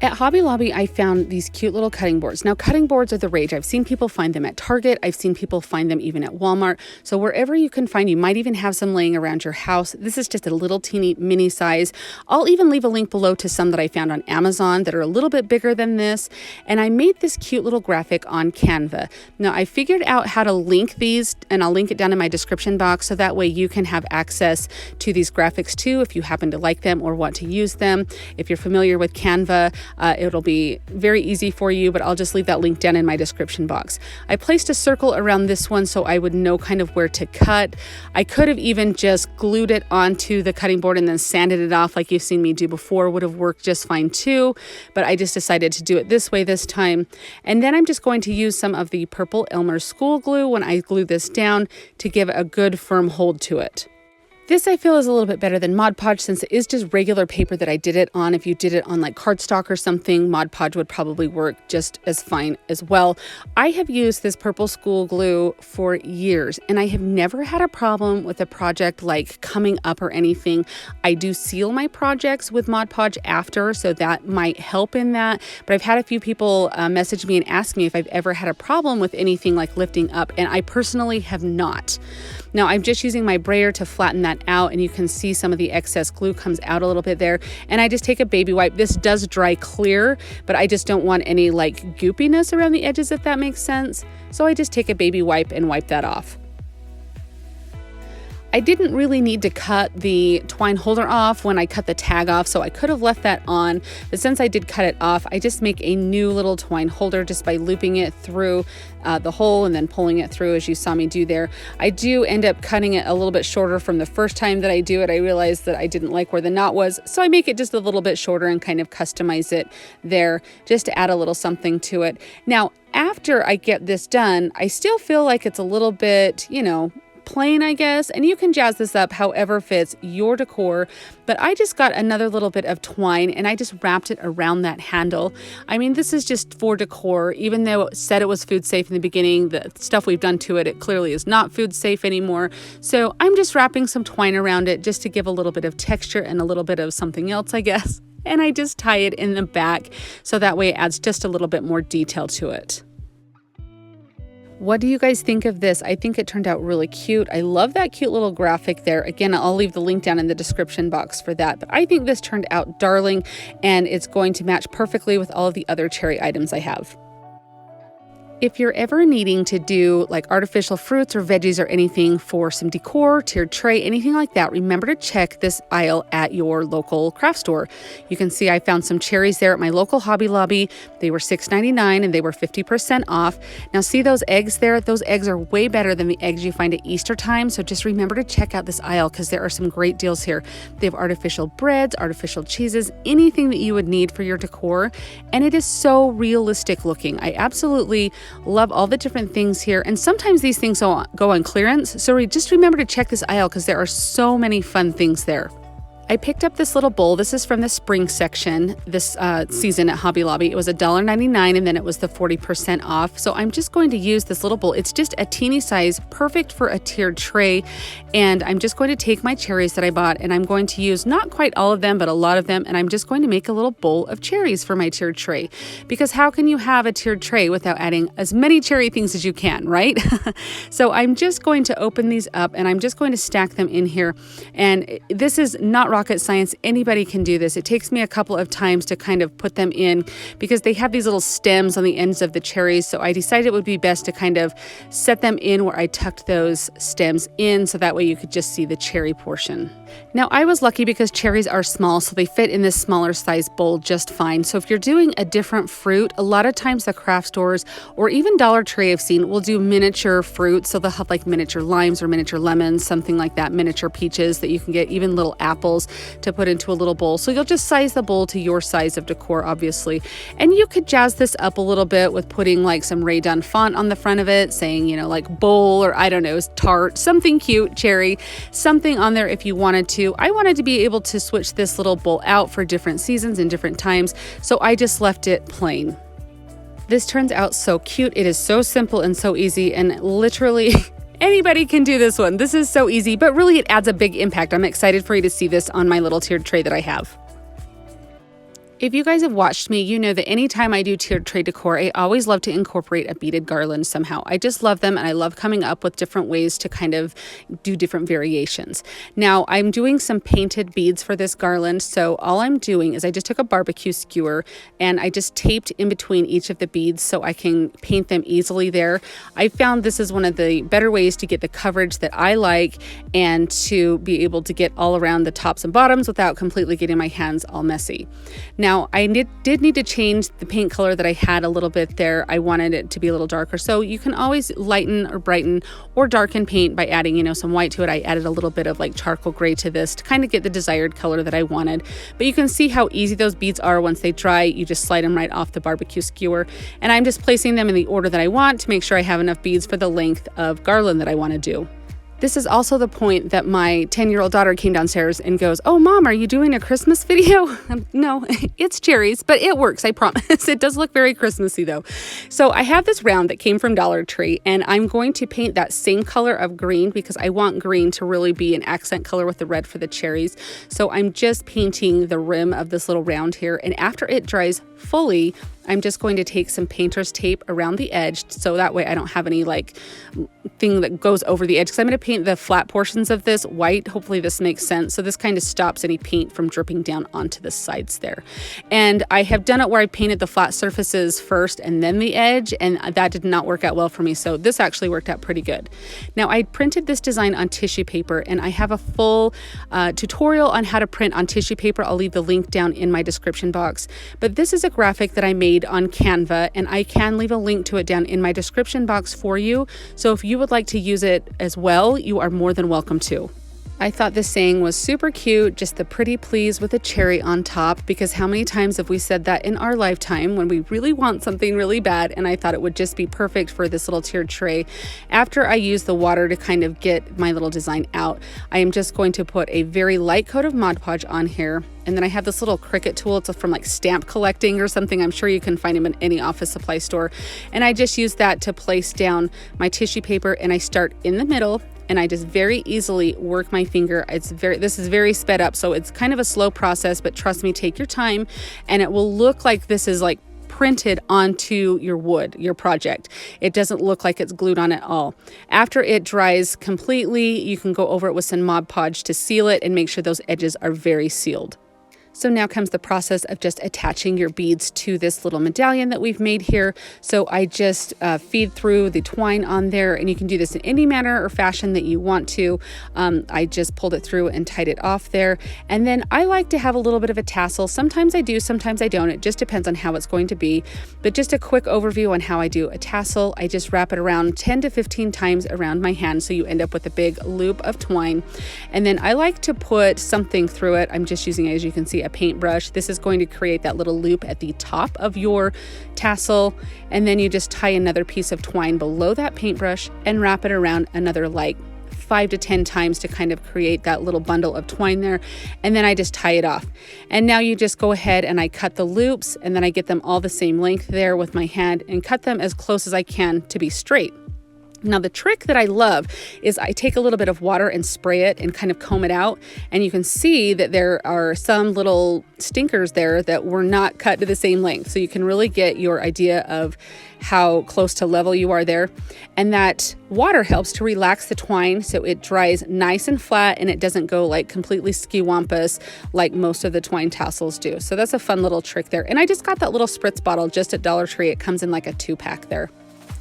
At Hobby Lobby, I found these cute little cutting boards. Now, cutting boards are the rage. I've seen people find them at Target. I've seen people find them even at Walmart. So wherever you can find, you might even have some laying around your house. This is just a little teeny mini size. I'll even leave a link below to some that I found on Amazon that are a little bit bigger than this. And I made this cute little graphic on Canva. Now, I figured out how to link these, and I'll link it down in my description box so that way you can have access to these graphics too if you happen to like them or want to use them. If you're familiar with Canva, it'll be very easy for you, but I'll just leave that link down in my description box. I placed a circle around this one so I would know kind of where to cut. I could have even just glued it onto the cutting board and then sanded it off like you've seen me do before. Would have worked just fine too, but I just decided to do it this way this time. And then I'm just going to use some of the purple Elmer's school glue when I glue this down to give a good firm hold to it. This I feel is a little bit better than Mod Podge since it is just regular paper that I did it on. If you did it on like cardstock or something, Mod Podge would probably work just as fine as well. I have used this purple school glue for years and I have never had a problem with a project like coming up or anything. I do seal my projects with Mod Podge after, so that might help in that. But I've had a few people message me and ask me if I've ever had a problem with anything like lifting up, and I personally have not. Now I'm just using my brayer to flatten that out, and you can see some of the excess glue comes out a little bit there. And I just take a baby wipe. This does dry clear, but I just don't want any like goopiness around the edges, if that makes sense. So I just take a baby wipe and wipe that off. I didn't really need to cut the twine holder off when I cut the tag off, so I could have left that on, but since I did cut it off, I just make a new little twine holder just by looping it through the hole and then pulling it through as you saw me do there. I do end up cutting it a little bit shorter from the first time that I do it. I realized that I didn't like where the knot was, so I make it just a little bit shorter and kind of customize it there just to add a little something to it. Now, after I get this done, I still feel like it's a little bit, plain, I guess, and you can jazz this up however fits your decor, but I just got another little bit of twine and I just wrapped it around that handle. I mean, this is just for decor. Even though it said it was food safe in the beginning, the stuff we've done to it, it clearly is not food safe anymore. So I'm just wrapping some twine around it just to give a little bit of texture and a little bit of something else, I guess. And I just tie it in the back so that way it adds just a little bit more detail to it. What do you guys think of this? I think it turned out really cute. I love that cute little graphic there. Again, I'll leave the link down in the description box for that. But I think this turned out darling, and it's going to match perfectly with all of the other cherry items I have. If you're ever needing to do like artificial fruits or veggies or anything for some decor, tiered tray, anything like that, remember to check this aisle at your local craft store. You can see I found some cherries there at my local Hobby Lobby. They were $6.99 and they were 50% off. Now see those eggs there? Those eggs are way better than the eggs you find at Easter time. So just remember to check out this aisle because there are some great deals here. They have artificial breads, artificial cheeses, anything that you would need for your decor. And it is so realistic looking. I absolutely love all the different things here, and sometimes these things go on clearance, so just remember to check this aisle because there are so many fun things there. I picked up this little bowl. This is from the spring section this season at Hobby Lobby. It was $1.99 and then it was the 40% off. So I'm just going to use this little bowl. It's just a teeny size, perfect for a tiered tray. And I'm just going to take my cherries that I bought and I'm going to use not quite all of them, but a lot of them. And I'm just going to make a little bowl of cherries for my tiered tray. Because how can you have a tiered tray without adding as many cherry things as you can, right? So I'm just going to open these up and I'm just going to stack them in here. And this is not rocket science. Anybody can do this. It takes me a couple of times to kind of put them in because they have these little stems on the ends of the cherries. So I decided it would be best to kind of set them in where I tucked those stems in so that way you could just see the cherry portion. Now I was lucky because cherries are small, so they fit in this smaller size bowl just fine. So if you're doing a different fruit, a lot of times the craft stores or even Dollar Tree I've seen will do miniature fruit. So they'll have like miniature limes or miniature lemons, something like that, miniature peaches that you can get, even little apples. to put into a little bowl. So you'll just size the bowl to your size of decor, obviously. And you could jazz this up a little bit with putting like some Rae Dunn font on the front of it, saying, like bowl, or I don't know, tart, something cute, cherry, something on there if you wanted to. I wanted to be able to switch this little bowl out for different seasons and different times, so I just left it plain. This turns out so cute. It is so simple and so easy, and literally anybody can do this one. This is so easy, but really it adds a big impact. I'm excited for you to see this on my little tiered tray that I have. If you guys have watched me, you know that anytime I do tiered tray decor, I always love to incorporate a beaded garland somehow. I just love them, and I love coming up with different ways to kind of do different variations. Now, I'm doing some painted beads for this garland, so all I'm doing is I just took a barbecue skewer and I just taped in between each of the beads so I can paint them easily there. I found this is one of the better ways to get the coverage that I like and to be able to get all around the tops and bottoms without completely getting my hands all messy. Now, I did need to change the paint color that I had a little bit there. I wanted it to be a little darker. So you can always lighten or brighten or darken paint by adding, some white to it. I added a little bit of like charcoal gray to this to kind of get the desired color that I wanted. But you can see how easy those beads are once they dry. You just slide them right off the barbecue skewer. And I'm just placing them in the order that I want to make sure I have enough beads for the length of garland that I want to do. This is also the point that my 10-year-old daughter came downstairs and goes, "Oh, Mom, are you doing a Christmas video?" No, it's cherries, but it works, I promise. It does look very Christmassy though. So I have this round that came from Dollar Tree, and I'm going to paint that same color of green because I want green to really be an accent color with the red for the cherries. So I'm just painting the rim of this little round here, and after it dries fully, I'm just going to take some painter's tape around the edge so that way I don't have any like thing that goes over the edge, because I'm going to paint the flat portions of this white. Hopefully this makes sense. So this kind of stops any paint from dripping down onto the sides there. And I have done it where I painted the flat surfaces first and then the edge, and that did not work out well for me. So this actually worked out pretty good. Now, I printed this design on tissue paper, and I have a full tutorial on how to print on tissue paper. I'll leave the link down in my description box. But this is a graphic that I made on Canva, and I can leave a link to it down in my description box for you. So if you would like to use it as well, you are more than welcome to. I thought this saying was super cute, just the pretty please with a cherry on top, because how many times have we said that in our lifetime when we really want something really bad? And I thought it would just be perfect for this little tiered tray. After I use the water to kind of get my little design out, I am just going to put a very light coat of Mod Podge on here. And then I have this little Cricut tool. It's from like stamp collecting or something. I'm sure you can find them in any office supply store. And I just use that to place down my tissue paper, and I start in the middle, and I just very easily work my finger. This is very sped up, so it's kind of a slow process, but trust me, take your time, and it will look like this is like printed onto your wood, your project. It doesn't look like it's glued on at all. After it dries completely, you can go over it with some Mod Podge to seal it and make sure those edges are very sealed. So now comes the process of just attaching your beads to this little medallion that we've made here. So I just feed through the twine on there, and you can do this in any manner or fashion that you want to. I just pulled it through and tied it off there. And then I like to have a little bit of a tassel. Sometimes I do, sometimes I don't. It just depends on how it's going to be. But just a quick overview on how I do a tassel. I just wrap it around 10 to 15 times around my hand, so you end up with a big loop of twine. And then I like to put something through it. I'm just using, as you can see, a paintbrush. This is going to create that little loop at the top of your tassel, and then you just tie another piece of twine below that paintbrush and wrap it around another like 5 to 10 times to kind of create that little bundle of twine there. And then I just tie it off. And now you just go ahead and I cut the loops, and then I get them all the same length there with my hand and cut them as close as I can to be straight. Now, the trick that I love is I take a little bit of water and spray it and kind of comb it out. And you can see that there are some little stinkers there that were not cut to the same length. So you can really get your idea of how close to level you are there. And that water helps to relax the twine so it dries nice and flat, and it doesn't go like completely skiwampus like most of the twine tassels do. So that's a fun little trick there. And I just got that little spritz bottle just at Dollar Tree. It comes in like a 2-pack there.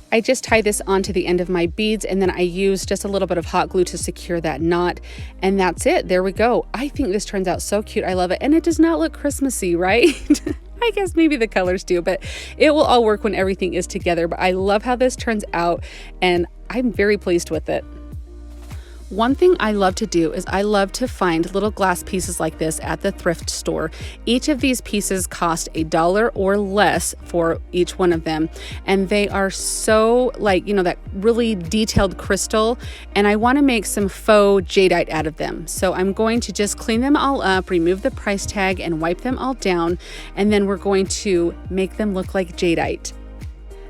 I just tie this onto the end of my beads, and then I use just a little bit of hot glue to secure that knot, and that's it. There we go. I think this turns out so cute. I love it, and it does not look Christmassy, right? I guess maybe the colors do, but it will all work when everything is together. But I love how this turns out, and I'm very pleased with it. One thing I love to do is I love to find little glass pieces like this at the thrift store. Each of these pieces cost $1 or less for each one of them. And they are so that really detailed crystal. And I want to make some faux jadeite out of them. So I'm going to just clean them all up, remove the price tag and wipe them all down. And then we're going to make them look like jadeite.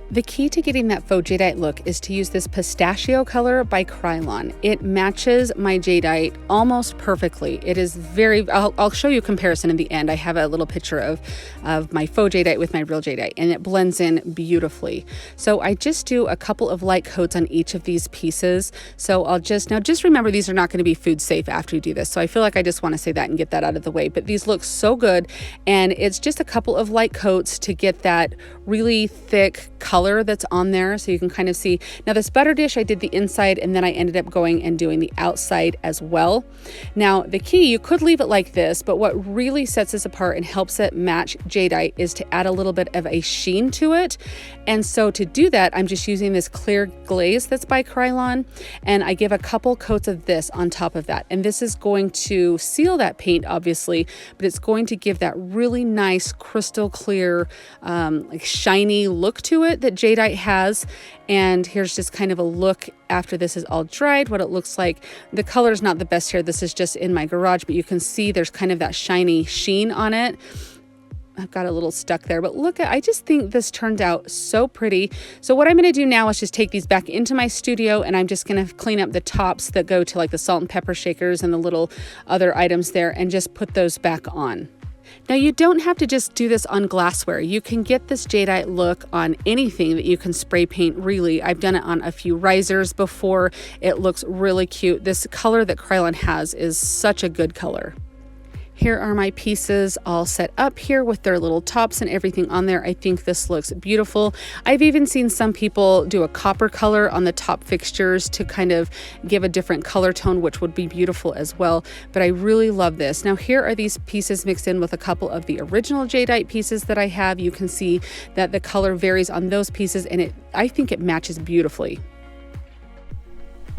The key to getting that faux jadeite look is to use this pistachio color by Krylon. It matches my jadeite almost perfectly. It is I'll show you a comparison in the end. I have a little picture of my faux jadeite with my real jadeite, and it blends in beautifully. So I just do a couple of light coats on each of these pieces. So just remember, these are not going to be food safe after you do this. So I feel like I just want to say that and get that out of the way. But these look so good, and it's just a couple of light coats to get that really thick color that's on there, so you can kind of see. Now this butter dish, I did the inside, and then I ended up going and doing the outside as well. Now the key, you could leave it like this, but what really sets this apart and helps it match jadeite is to add a little bit of a sheen to it. And so to do that, I'm just using this clear glaze that's by Krylon, and I give a couple coats of this on top of that. And this is going to seal that paint, obviously, but it's going to give that really nice crystal clear, shiny look to it that jadeite has. And here's just kind of a look after this is all dried, what it looks like. The color is not the best here. This is just in my garage, but you can see there's kind of that shiny sheen on it. I've got a little stuck there, but I just think this turned out so pretty. So what I'm going to do now is just take these back into my studio, and I'm just going to clean up the tops that go to like the salt and pepper shakers and the little other items there, and just put those back on. Now you don't have to just do this on glassware. You can get this jadeite look on anything that you can spray paint, really. I've done it on a few risers before. It looks really cute. This color that Krylon has is such a good color. Here are my pieces all set up here with their little tops and everything on there. I think this looks beautiful. I've even seen some people do a copper color on the top fixtures to kind of give a different color tone, which would be beautiful as well. But I really love this. Now here are these pieces mixed in with a couple of the original jadeite pieces that I have. You can see that the color varies on those pieces, and I think it matches beautifully.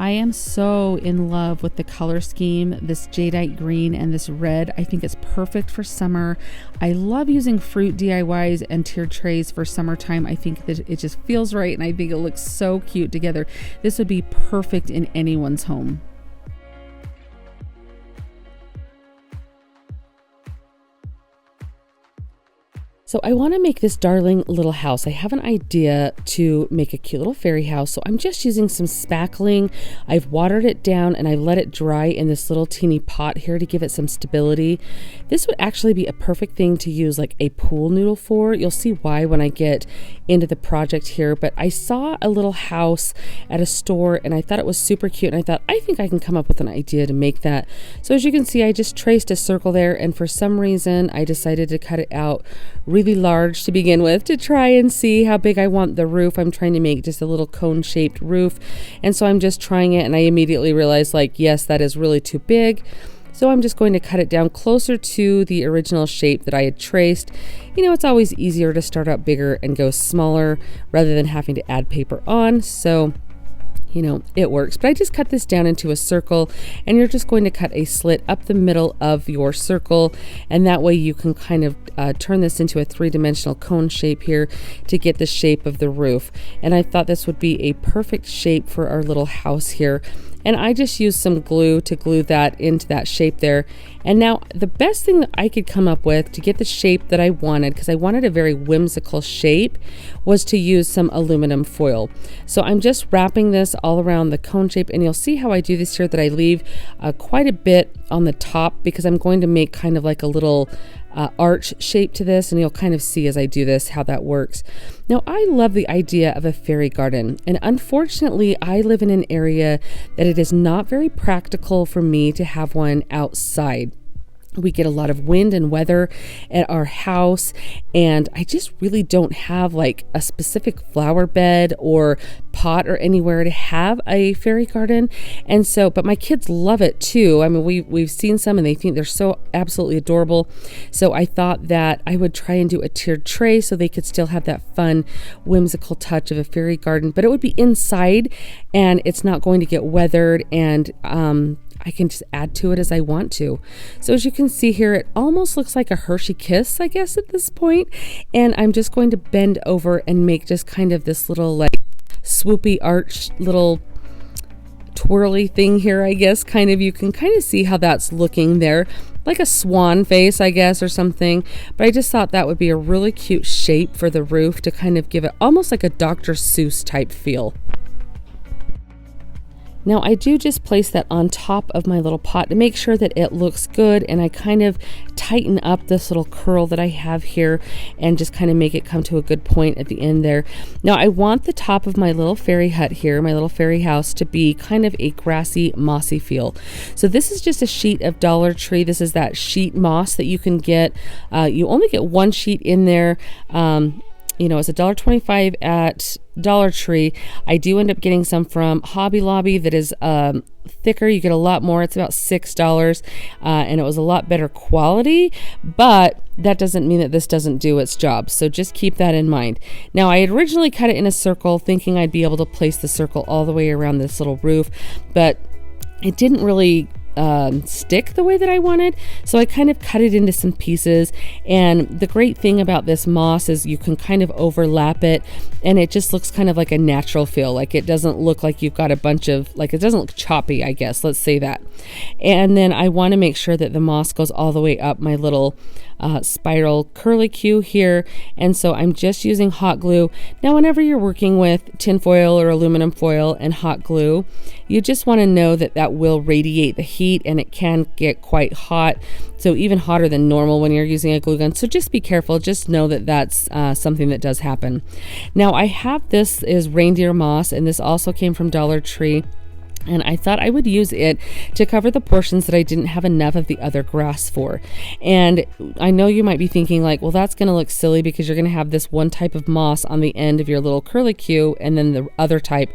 I am so in love with the color scheme, this jadeite green and this red. I think it's perfect for summer. I love using fruit DIYs and tiered trays for summertime. I think that it just feels right, and I think it looks so cute together. This would be perfect in anyone's home. So I want to make this darling little house. I have an idea to make a cute little fairy house. So I'm just using some spackling. I've watered it down and I let it dry in this little teeny pot here to give it some stability. This would actually be a perfect thing to use like a pool noodle for. You'll see why when I get into the project here. But I saw a little house at a store and I thought it was super cute. And I thought, I think I can come up with an idea to make that. So as you can see, I just traced a circle there. And for some reason, I decided to cut it out really large to begin with to try and see how big I want the roof. I'm trying to make just a little cone shaped roof, and so I'm just trying it, and I immediately realized, like, yes, that is really too big. So I'm just going to cut it down closer to the original shape that I had traced. You know, it's always easier to start out bigger and go smaller rather than having to add paper on. So you know, it works. But I just cut this down into a circle, and you're just going to cut a slit up the middle of your circle, and that way you can kind of turn this into a three-dimensional cone shape here to get the shape of the roof. And I thought this would be a perfect shape for our little house here. And I just used some glue to glue that into that shape there. And now the best thing that I could come up with to get the shape that I wanted, because I wanted a very whimsical shape, was to use some aluminum foil. So I'm just wrapping this all around the cone shape, and you'll see how I do this here, that I leave quite a bit on the top because I'm going to make kind of like a little arch shape to this, and you'll kind of see as I do this how that works. Now I love the idea of a fairy garden, and unfortunately I live in an area that it is not very practical for me to have one outside. We get a lot of wind and weather at our house, and I just really don't have like a specific flower bed or pot or anywhere to have a fairy garden. And so, but my kids love it too. I mean, we've seen some and they think they're so absolutely adorable. So I thought that I would try and do a tiered tray so they could still have that fun, whimsical touch of a fairy garden, but it would be inside and it's not going to get weathered, and I can just add to it as I want to. So as you can see here, it almost looks like a Hershey Kiss, I guess, at this point. And I'm just going to bend over and make just kind of this little like swoopy arch little twirly thing here, I guess. Kind of, you can kind of see how that's looking there, like a swan face, I guess, or something. But I just thought that would be a really cute shape for the roof to kind of give it almost like a Dr. Seuss type feel. Now I do just place that on top of my little pot to make sure that it looks good, and I kind of tighten up this little curl that I have here and just kind of make it come to a good point at the end there. Now I want the top of my little fairy hut here, my little fairy house, to be kind of a grassy, mossy feel. So this is just a sheet of Dollar Tree. This is that sheet moss that you can get. You only get one sheet in there. You know, it's $1.25 at Dollar Tree. I do end up getting some from Hobby Lobby that is thicker. You get a lot more. It's about $6, and it was a lot better quality, but that doesn't mean that this doesn't do its job. So just keep that in mind. Now, I had originally cut it in a circle thinking I'd be able to place the circle all the way around this little roof, but it didn't really stick the way that I wanted, so I kind of cut it into some pieces. And the great thing about this moss is you can kind of overlap it, and it just looks kind of like a natural feel. Like it doesn't look like you've got a bunch of, like, it doesn't look choppy, I guess, let's say that. And then I want to make sure that the moss goes all the way up my little spiral curlicue here, and so I'm just using hot glue. Now whenever you're working with tin foil or aluminum foil and hot glue, you just want to know that that will radiate the heat, and it can get quite hot, so even hotter than normal when you're using a glue gun. So just be careful. Just know that that's something that does happen. Now I have, this is reindeer moss, and this also came from Dollar Tree. And I thought I would use it to cover the portions that I didn't have enough of the other grass for. And I know you might be thinking like, well, that's going to look silly because you're going to have this one type of moss on the end of your little curlicue and then the other type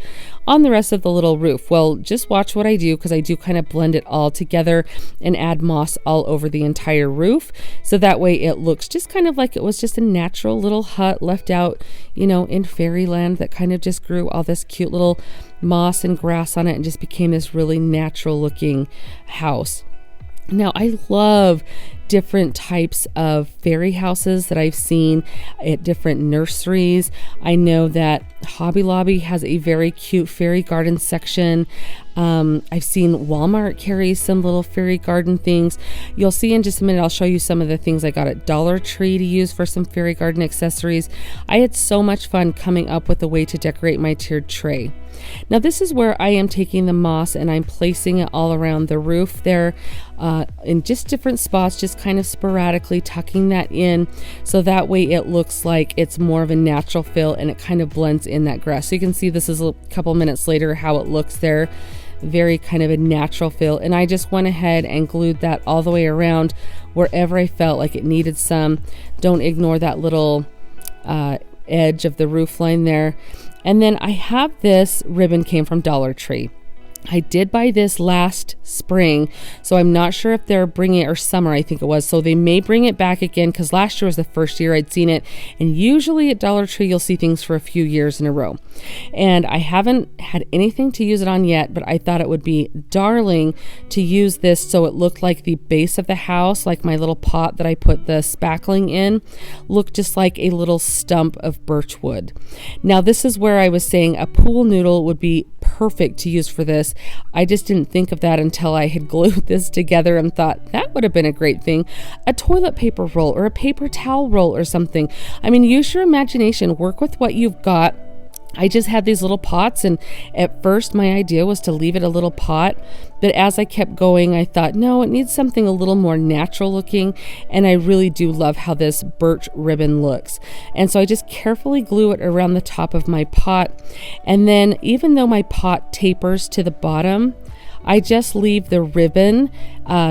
on the rest of the little roof. Well, just watch what I do, because I do kind of blend it all together and add moss all over the entire roof. So that way it looks just kind of like it was just a natural little hut left out, you know, in fairyland, that kind of just grew all this cute little moss and grass on it and just became this really natural looking house. Now I love different types of fairy houses that I've seen at different nurseries. I know that Hobby Lobby has a very cute fairy garden section. I've seen Walmart carry some little fairy garden things. You'll see in just a minute, I'll show you some of the things I got at Dollar Tree to use for some fairy garden accessories. I had so much fun coming up with a way to decorate my tiered tray. Now this is where I am taking the moss and I'm placing it all around the roof there in just different spots, just kind of sporadically tucking that in, so that way it looks like it's more of a natural feel and it kind of blends in that grass. So you can see this is a couple minutes later how it looks there. Very kind of a natural feel, and I just went ahead and glued that all the way around wherever I felt like it needed some. Don't ignore that little edge of the roof line there. And then I have this ribbon, came from Dollar Tree. I did buy this last spring, so I'm not sure if they're bringing it, or summer I think it was, so they may bring it back again, because last year was the first year I'd seen it, and usually at Dollar Tree you'll see things for a few years in a row. And I haven't had anything to use it on yet, but I thought it would be darling to use this so it looked like the base of the house, like my little pot that I put the spackling in, looked just like a little stump of birch wood. Now this is where I was saying a pool noodle would be perfect to use for this. I just didn't think of that until I had glued this together and thought that would have been a great thing. A toilet paper roll or a paper towel roll or something. I mean, use your imagination, work with what you've got. I just had these little pots, and at first my idea was to leave it a little pot, but as I kept going I thought, no, it needs something a little more natural looking, and I really do love how this birch ribbon looks. And so I just carefully glue it around the top of my pot, and then even though my pot tapers to the bottom, I just leave the ribbon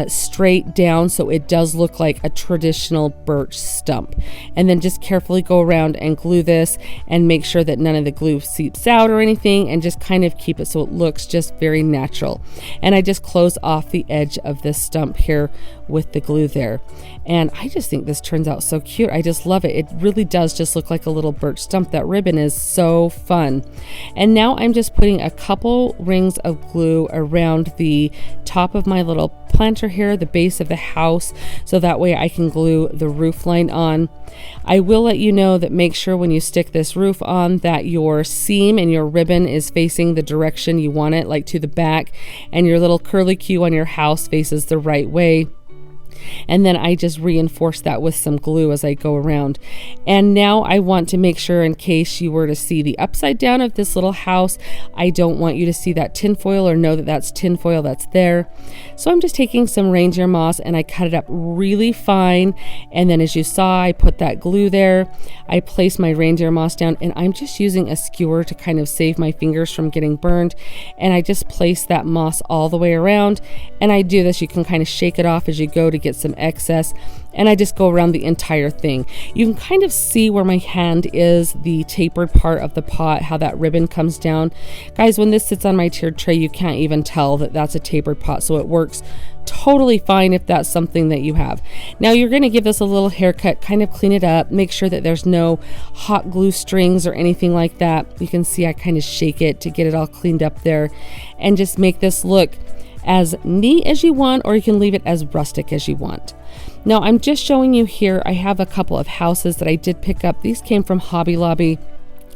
straight down so it does look like a traditional birch stump, and then just carefully go around and glue this and make sure that none of the glue seeps out or anything, and just kind of keep it so it looks just very natural. And I just close off the edge of this stump here with the glue there, and I just think this turns out so cute. I just love it. It really does just look like a little birch stump. That ribbon is so fun. And now I'm just putting a couple rings of glue around the top of my little planter here, the base of the house, so that way I can glue the roof line on. I will let you know that make sure when you stick this roof on that your seam and your ribbon is facing the direction you want it, like to the back, and your little curly Q on your house faces the right way. And then I just reinforce that with some glue as I go around. And now I want to make sure, in case you were to see the upside down of this little house, I don't want you to see that tinfoil or know that that's tinfoil that's there. So I'm just taking some reindeer moss and I cut it up really fine. And then as you saw, I put that glue there. I place my reindeer moss down, and I'm just using a skewer to kind of save my fingers from getting burned. And I just place that moss all the way around. And I do this, you can kind of shake it off as you go to get some excess, and I just go around the entire thing. You can kind of see where my hand is, the tapered part of the pot, how that ribbon comes down. Guys, when this sits on my tiered tray, you can't even tell that that's a tapered pot, so it works totally fine if that's something that you have. Now you're going to give this a little haircut, kind of clean it up, make sure that there's no hot glue strings or anything like that. You can see I kind of shake it to get it all cleaned up there, and just make this look as neat as you want, or you can leave it as rustic as you want. Now I'm just showing you here, I have a couple of houses that I did pick up. These came from Hobby Lobby.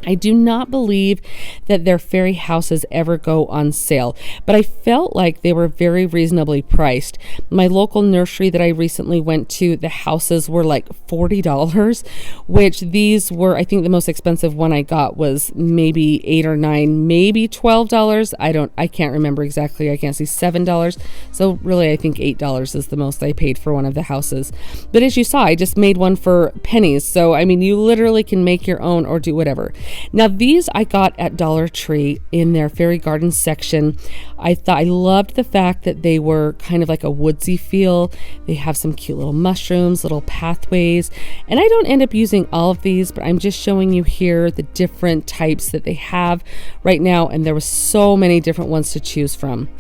I do not believe that their fairy houses ever go on sale, but I felt like they were very reasonably priced. My local nursery that I recently went to, the houses were like $40, which these were, I think the most expensive one I got was maybe $8 or $9, maybe $12. I can't remember exactly. I can't see $7. So really, I think $8 is the most I paid for one of the houses. But as you saw, I just made one for pennies. So, I mean, you literally can make your own or do whatever. Now these I got at Dollar Tree in their fairy garden section. I loved the fact that they were kind of like a woodsy feel. They have some cute little mushrooms, little pathways, and I don't end up using all of these, but I'm just showing you here the different types that they have right now, and there was so many different ones to choose from.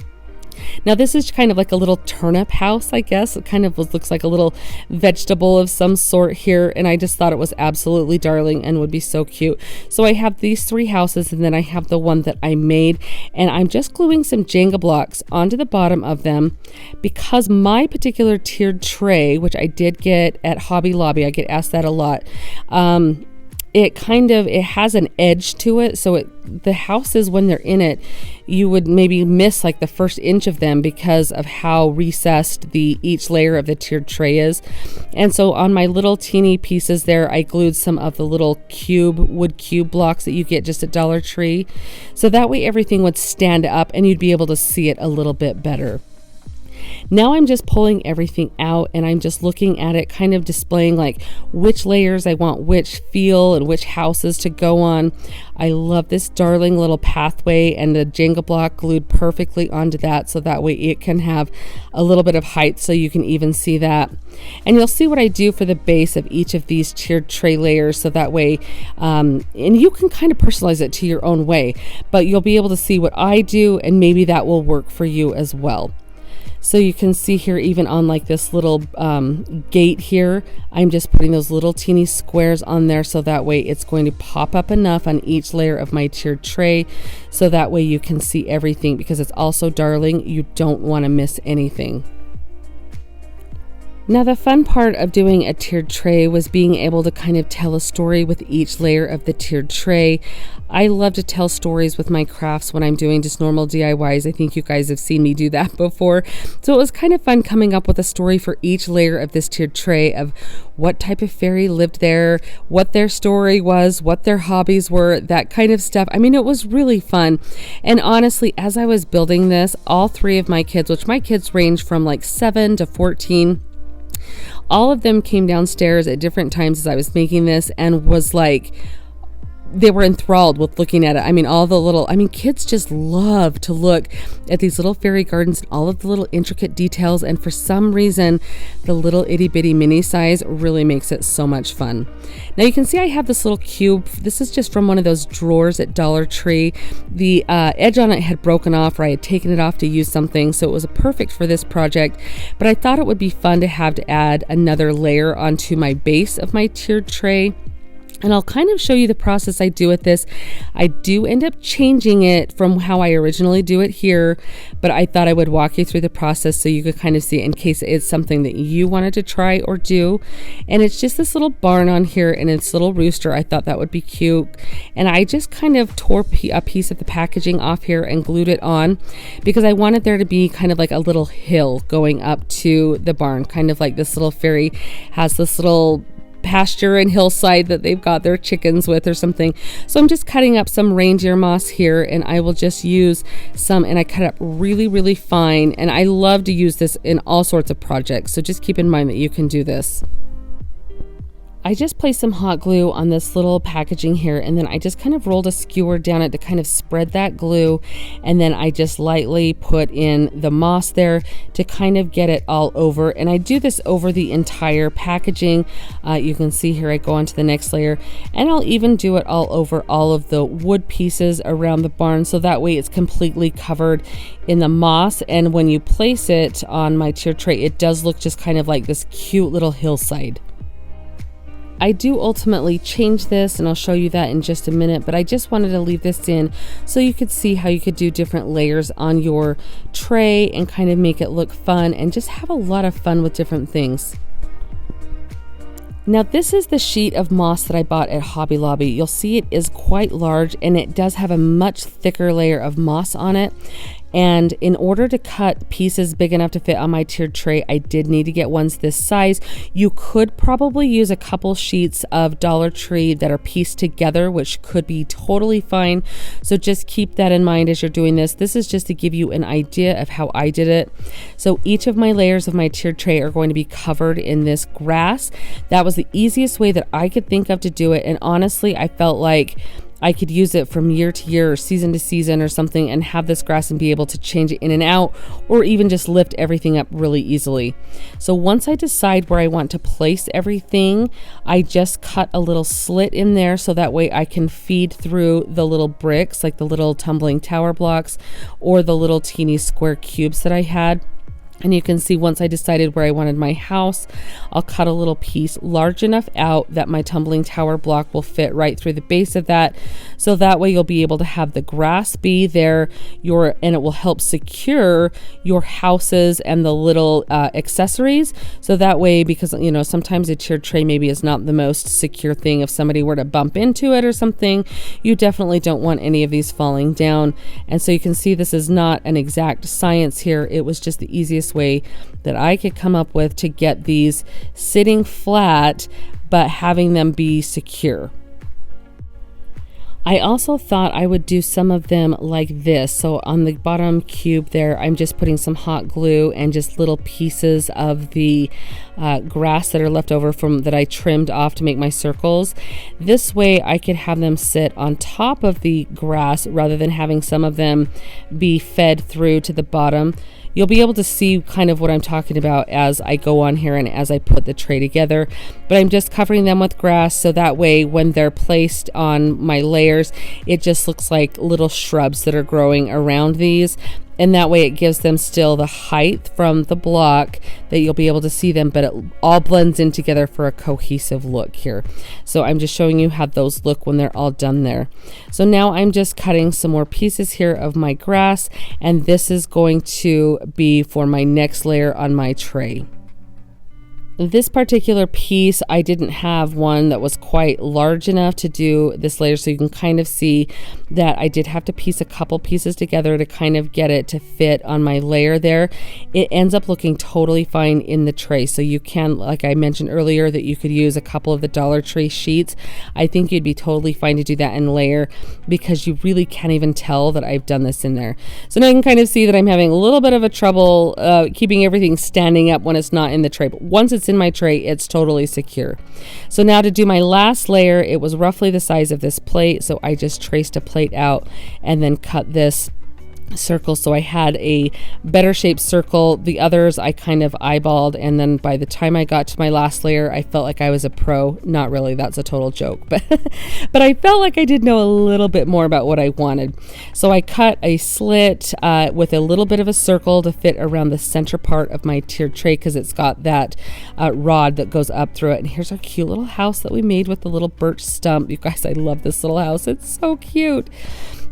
Now this is kind of like a little turnip house, I guess. It kind of looks like a little vegetable of some sort here, and I just thought it was absolutely darling and would be so cute. So I have these three houses, and then I have the one that I made, and I'm just gluing some Jenga blocks onto the bottom of them because my particular tiered tray, which I did get at Hobby Lobby, I get asked that a lot, it has an edge to it, so the houses, when they're in it, you would maybe miss like the first inch of them because of how recessed each layer of the tiered tray is. And so on my little teeny pieces there, I glued some of the little wood cube blocks that you get just at Dollar Tree, so that way everything would stand up and you'd be able to see it a little bit better. Now I'm just pulling everything out, and I'm just looking at it, kind of displaying like which layers I want which feel and which houses to go on. I love this darling little pathway, and the Jenga block glued perfectly onto that, so that way it can have a little bit of height so you can even see that. And you'll see what I do for the base of each of these tiered tray layers, so that way, and you can kind of personalize it to your own way, but you'll be able to see what I do, and maybe that will work for you as well. So you can see here, even on like this little gate here, I'm just putting those little teeny squares on there, so that way it's going to pop up enough on each layer of my tiered tray, so that way you can see everything, because it's also darling. You don't want to miss anything. Now the fun part of doing a tiered tray was being able to kind of tell a story with each layer of the tiered tray. I love to tell stories with my crafts when I'm doing just normal DIYs. I think you guys have seen me do that before. So it was kind of fun coming up with a story for each layer of this tiered tray of what type of fairy lived there, what their story was, what their hobbies were, that kind of stuff. I mean, it was really fun. And honestly, as I was building this, all three of my kids, which my kids range from like 7 to 14, all of them came downstairs at different times as I was making this and was like, they were enthralled with looking at it. I mean, kids just love to look at these little fairy gardens and all of the little intricate details. And for some reason, the little itty bitty mini size really makes it so much fun. Now you can see I have this little cube. This is just from one of those drawers at Dollar Tree. The edge on it had broken off, or I had taken it off to use something. So it was perfect for this project. But I thought it would be fun to have to add another layer onto my base of my tiered tray. And I'll kind of show you the process I do with this. I do end up changing it from how I originally do it here, but I thought I would walk you through the process so you could kind of see it in case it's something that you wanted to try or do. And it's just this little barn on here and its little rooster. I thought that would be cute. And I just kind of tore a piece of the packaging off here and glued it on because I wanted there to be kind of like a little hill going up to the barn, kind of like this little fairy has this little pasture and hillside that they've got their chickens with or something. So I'm just cutting up some reindeer moss here, and I will just use some, and I cut it up really, really fine. And I love to use this in all sorts of projects. So just keep in mind that you can do this. I just placed some hot glue on this little packaging here, and then I just kind of rolled a skewer down it to kind of spread that glue, and then I just lightly put in the moss there to kind of get it all over. And I do this over the entire packaging. You can see here I go on to the next layer, and I'll even do it all over all of the wood pieces around the barn, so that way it's completely covered in the moss. And when you place it on my tier tray, it does look just kind of like this cute little hillside. I do ultimately change this, and I'll show you that in just a minute, but I just wanted to leave this in so you could see how you could do different layers on your tray and kind of make it look fun and just have a lot of fun with different things. Now this is the sheet of moss that I bought at Hobby Lobby. You'll see it is quite large, and it does have a much thicker layer of moss on it. And in order to cut pieces big enough to fit on my tiered tray, I did need to get ones this size. You could probably use a couple sheets of Dollar Tree that are pieced together, which could be totally fine. So just keep that in mind as you're doing this. This is just to give you an idea of how I did it. So each of my layers of my tiered tray are going to be covered in this grass. That was the easiest way that I could think of to do it. And honestly, I felt like I could use it from year to year or season to season or something and have this grass and be able to change it in and out, or even just lift everything up really easily. So once I decide where I want to place everything, I just cut a little slit in there so that way I can feed through the little bricks, like the little tumbling tower blocks or the little teeny square cubes that I had. And you can see once I decided where I wanted my house, I'll cut a little piece large enough out that my tumbling tower block will fit right through the base of that. So that way you'll be able to have the grass be there, and it will help secure your houses and the little accessories. So that way, because sometimes a tiered tray maybe is not the most secure thing. If somebody were to bump into it or something, you definitely don't want any of these falling down. And so you can see this is not an exact science here. It was just the easiest way that I could come up with to get these sitting flat but having them be secure. I also thought I would do some of them like this. So on the bottom cube there, I'm just putting some hot glue and just little pieces of the grass that are left over from that I trimmed off to make my circles. This way I could have them sit on top of the grass rather than having some of them be fed through to the bottom. You'll be able to see kind of what I'm talking about as I go on here and as I put the tray together, but I'm just covering them with grass so that way when they're placed on my layers, it just looks like little shrubs that are growing around these. And that way it gives them still the height from the block that you'll be able to see them, but it all blends in together for a cohesive look here. So I'm just showing you how those look when they're all done there. So now I'm just cutting some more pieces here of my grass, and this is going to be for my next layer on my tray. This particular piece, I didn't have one that was quite large enough to do this layer, so you can kind of see that I did have to piece a couple pieces together to kind of get it to fit on my layer there. It ends up looking totally fine in the tray, so you can, like I mentioned earlier, that you could use a couple of the Dollar Tree sheets. I think you'd be totally fine to do that in layer because you really can't even tell that I've done this in there. So now you can kind of see that I'm having a little bit of a trouble keeping everything standing up when it's not in the tray, but once it's it's in my tray, it's totally secure. So now to do my last layer, it was roughly the size of this plate. So I just traced a plate out and then cut this circle, so I had a better shaped circle. The others I kind of eyeballed, and then by the time I got to my last layer, I felt like I was a pro. Not really, that's a total joke, but but I felt like I did know a little bit more about what I wanted. So I cut a slit with a little bit of a circle to fit around the center part of my tiered tray, because it's got that rod that goes up through it. And here's our cute little house that we made with the little birch stump. You guys, I love this little house. It's so cute.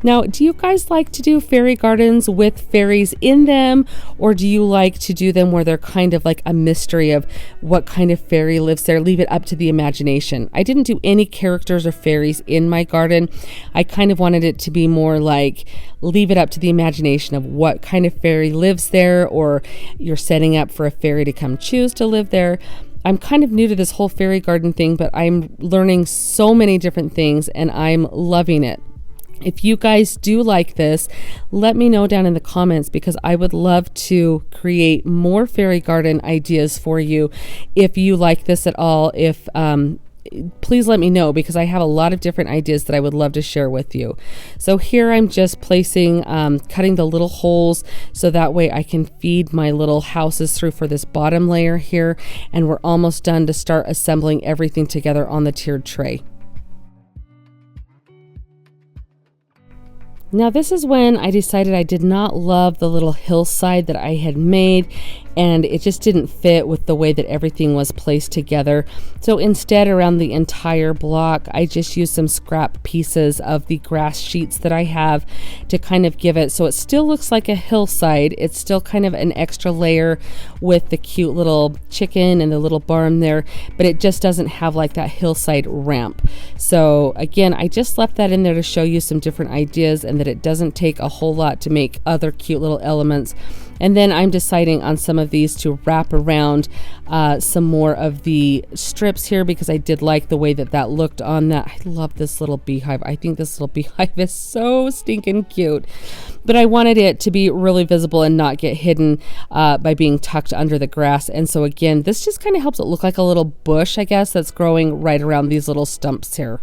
Now, do you guys like to do fairy gardens with fairies in them, or do you like to do them where they're kind of like a mystery of what kind of fairy lives there? Leave it up to the imagination. I didn't do any characters or fairies in my garden. I kind of wanted it to be more like leave it up to the imagination of what kind of fairy lives there, or you're setting up for a fairy to come choose to live there. I'm kind of new to this whole fairy garden thing, but I'm learning so many different things and I'm loving it. If you guys do like this, let me know down in the comments, because I would love to create more fairy garden ideas for you. If you like this at all, please let me know, because I have a lot of different ideas that I would love to share with you. So here I'm just placing, cutting the little holes so that way I can feed my little houses through for this bottom layer here. And we're almost done to start assembling everything together on the tiered tray. Now this is when I decided I did not love the little hillside that I had made, and it just didn't fit with the way that everything was placed together. So instead, around the entire block, I just used some scrap pieces of the grass sheets that I have to kind of give it, so it still looks like a hillside. It's still kind of an extra layer with the cute little chicken and the little barn there, but it just doesn't have like that hillside ramp. So again, I just left that in there to show you some different ideas, and that it doesn't take a whole lot to make other cute little elements. And then I'm deciding on some of these to wrap around some more of the strips here, because I did like the way that that looked on that. I love this little beehive. I think this little beehive is so stinking cute. But I wanted it to be really visible and not get hidden by being tucked under the grass. And so again, this just kind of helps it look like a little bush, I guess, that's growing right around these little stumps here.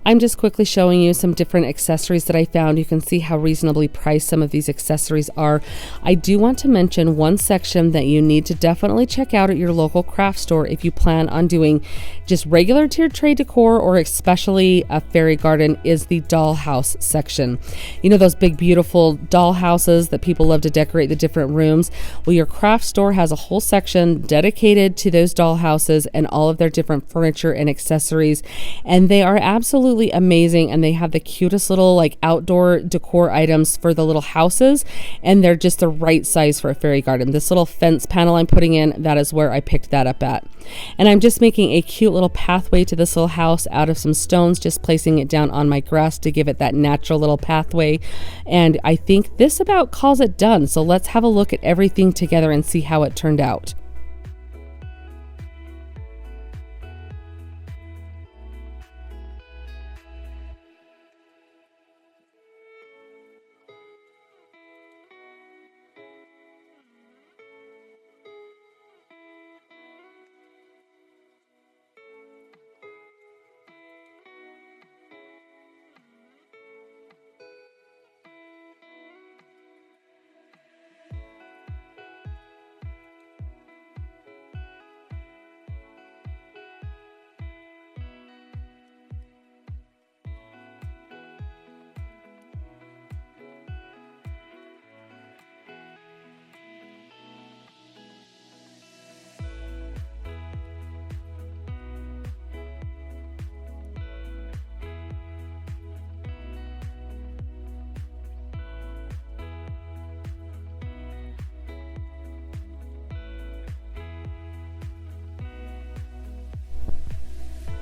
I'm just quickly showing you some different accessories that I found. You can see how reasonably priced some of these accessories are. I do want to mention one section that you need to definitely check out at your local craft store if you plan on doing just regular tiered tray decor, or especially a fairy garden, is the dollhouse section. You know those big beautiful doll houses that people love to decorate the different rooms? Well, your craft store has a whole section dedicated to those doll houses and all of their different furniture and accessories, and they are absolutely amazing, and they have the cutest little like outdoor decor items for the little houses, and they're just the right size for a fairy garden. This little fence panel I'm putting in, that is where I picked that up at. And I'm just making a cute little pathway to this little house out of some stones, just placing it down on my grass to give it that natural little pathway. And I think this about calls it done. So let's have a look at everything together and see how it turned out.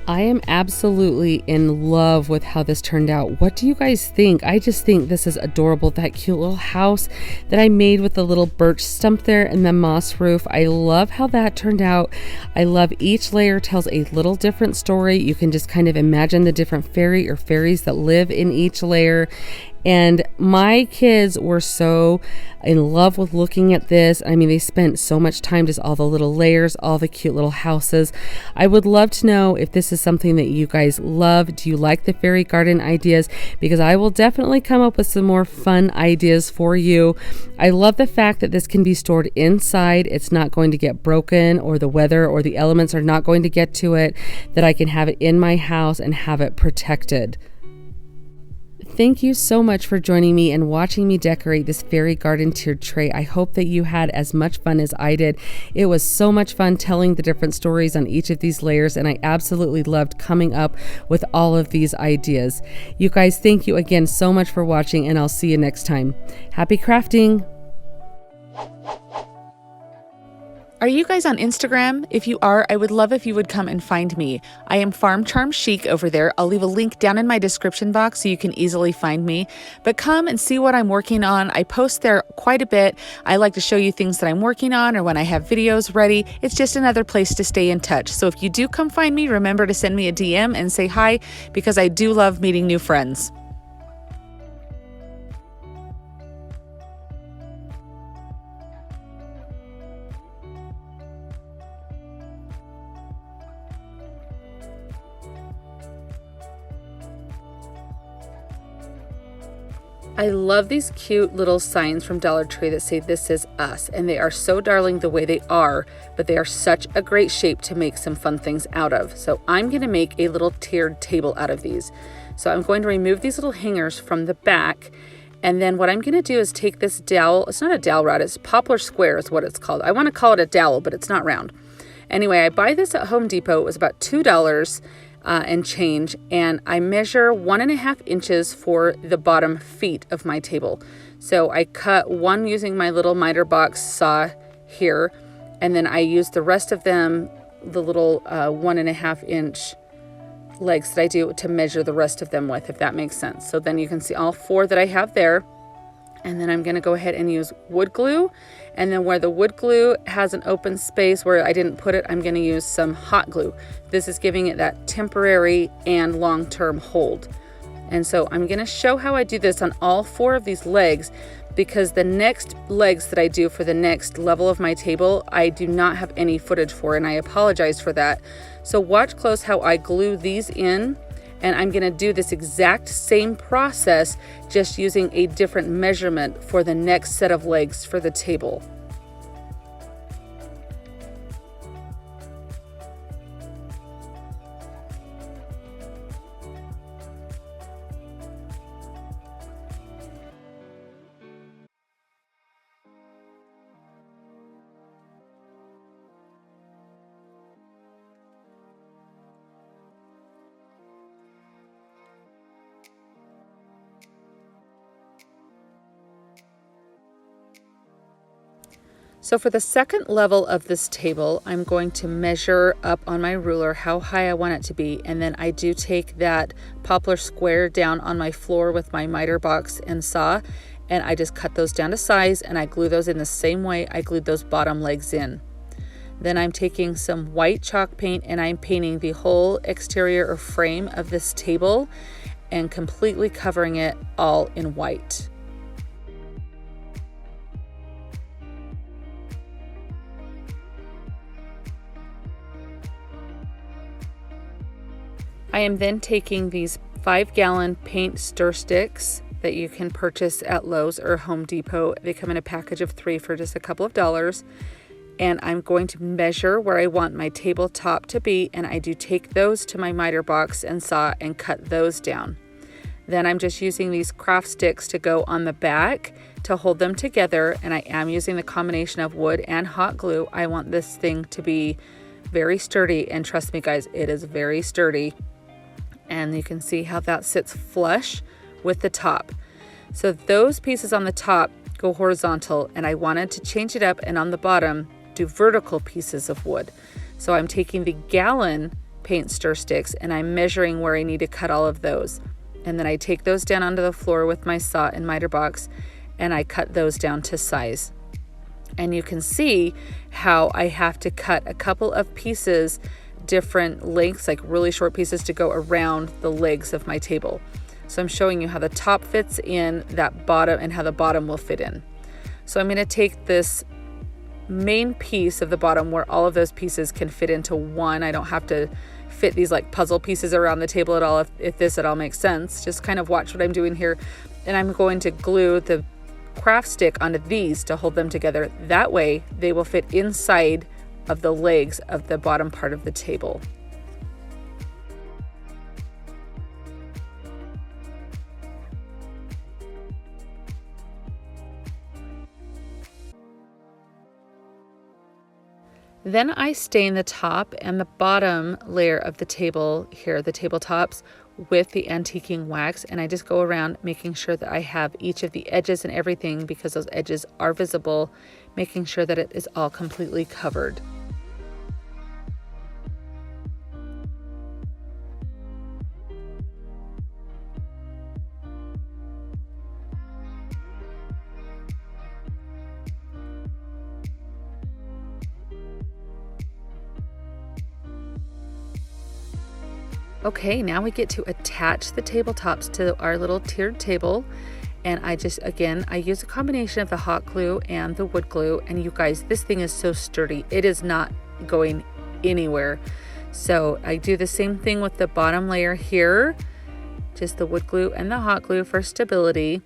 I am absolutely in love with how this turned out. What do you guys think? I just think this is adorable. That cute little house that I made with the little birch stump there and the moss roof. I love how that turned out. I love each layer tells a little different story. You can just kind of imagine the different fairy or fairies that live in each layer. And my kids were so in love with looking at this. I mean, they spent so much time, just all the little layers, all the cute little houses. I would love to know if this is something that you guys love. Do you like the fairy garden ideas? Because I will definitely come up with some more fun ideas for you. I love the fact that this can be stored inside. It's not going to get broken, or the weather or the elements are not going to get to it, that I can have it in my house and have it protected. Thank you so much for joining me and watching me decorate this fairy garden tiered tray. I hope that you had as much fun as I did. It was so much fun telling the different stories on each of these layers, and I absolutely loved coming up with all of these ideas. You guys, thank you again so much for watching, and I'll see you next time. Happy crafting! Are you guys on Instagram? If you are, I would love if you would come and find me. I am Farm Charm Chic over there. I'll leave a link down in my description box so you can easily find me. But come and see what I'm working on. I post there quite a bit. I like to show you things that I'm working on, or when I have videos ready. It's just another place to stay in touch. So if you do come find me, remember to send me a DM and say hi, because I do love meeting new friends. I love these cute little signs from Dollar Tree that say "This is us," and they are so darling the way they are, but they are such a great shape to make some fun things out of. So I'm going to make a little tiered table out of these. So I'm going to remove these little hangers from the back, and then what I'm going to do is take this dowel. It's not a dowel rod, it's poplar square is what it's called. I want to call it a dowel, but it's not round. Anyway, I buy this at Home Depot. It was about $2 and change, and I measure 1.5 inches for the bottom feet of my table. So I cut one using my little miter box saw here, and then I use the rest of them, the little 1.5 inch legs that I do, to measure the rest of them with, if that makes sense. So then you can see all 4 that I have there. And then I'm going to go ahead and use wood glue. And then where the wood glue has an open space where I didn't put it, I'm going to use some hot glue. This is giving it that temporary and long-term hold. And so I'm going to show how I do this on all 4 of these legs, because the next legs that I do for the next level of my table, I do not have any footage for, and I apologize for that. So watch close how I glue these in. And I'm going to do this exact same process, just using a different measurement for the next set of legs for the table. So for the second level of this table, I'm going to measure up on my ruler how high I want it to be. And then I do take that poplar square down on my floor with my miter box and saw, and I just cut those down to size, and I glue those in the same way I glued those bottom legs in. Then I'm taking some white chalk paint, and I'm painting the whole exterior or frame of this table and completely covering it all in white. I am then taking these 5-gallon paint stir sticks that you can purchase at Lowe's or Home Depot. They come in a package of 3 for just a couple of dollars. And I'm going to measure where I want my tabletop to be, and I do take those to my miter box and saw and cut those down. Then I'm just using these craft sticks to go on the back to hold them together, and I am using the combination of wood and hot glue. I want this thing to be very sturdy, and trust me guys, it is very sturdy. And you can see how that sits flush with the top. So those pieces on the top go horizontal, and I wanted to change it up, and on the bottom do vertical pieces of wood. So I'm taking the gallon paint stir sticks and I'm measuring where I need to cut all of those. And then I take those down onto the floor with my saw and miter box, and I cut those down to size. And you can see how I have to cut a couple of pieces different lengths, like really short pieces, to go around the legs of my table. So I'm showing you how the top fits in that bottom and how the bottom will fit in. So I'm going to take this main piece of the bottom where all of those pieces can fit into one. I don't have to fit these like puzzle pieces around the table at all, if this at all makes sense. Just kind of watch what I'm doing here. And I'm going to glue the craft stick onto these to hold them together. That way they will fit inside of the legs of the bottom part of the table. Then I stain the top and the bottom layer of the table here, the tabletops, with the antiquing wax, and I just go around making sure that I have each of the edges and everything, because those edges are visible, making sure that it is all completely covered. Okay, now we get to attach the tabletops to our little tiered table. And I use a combination of the hot glue and the wood glue. And you guys, this thing is so sturdy. It is not going anywhere. So I do the same thing with the bottom layer here, just the wood glue and the hot glue for stability.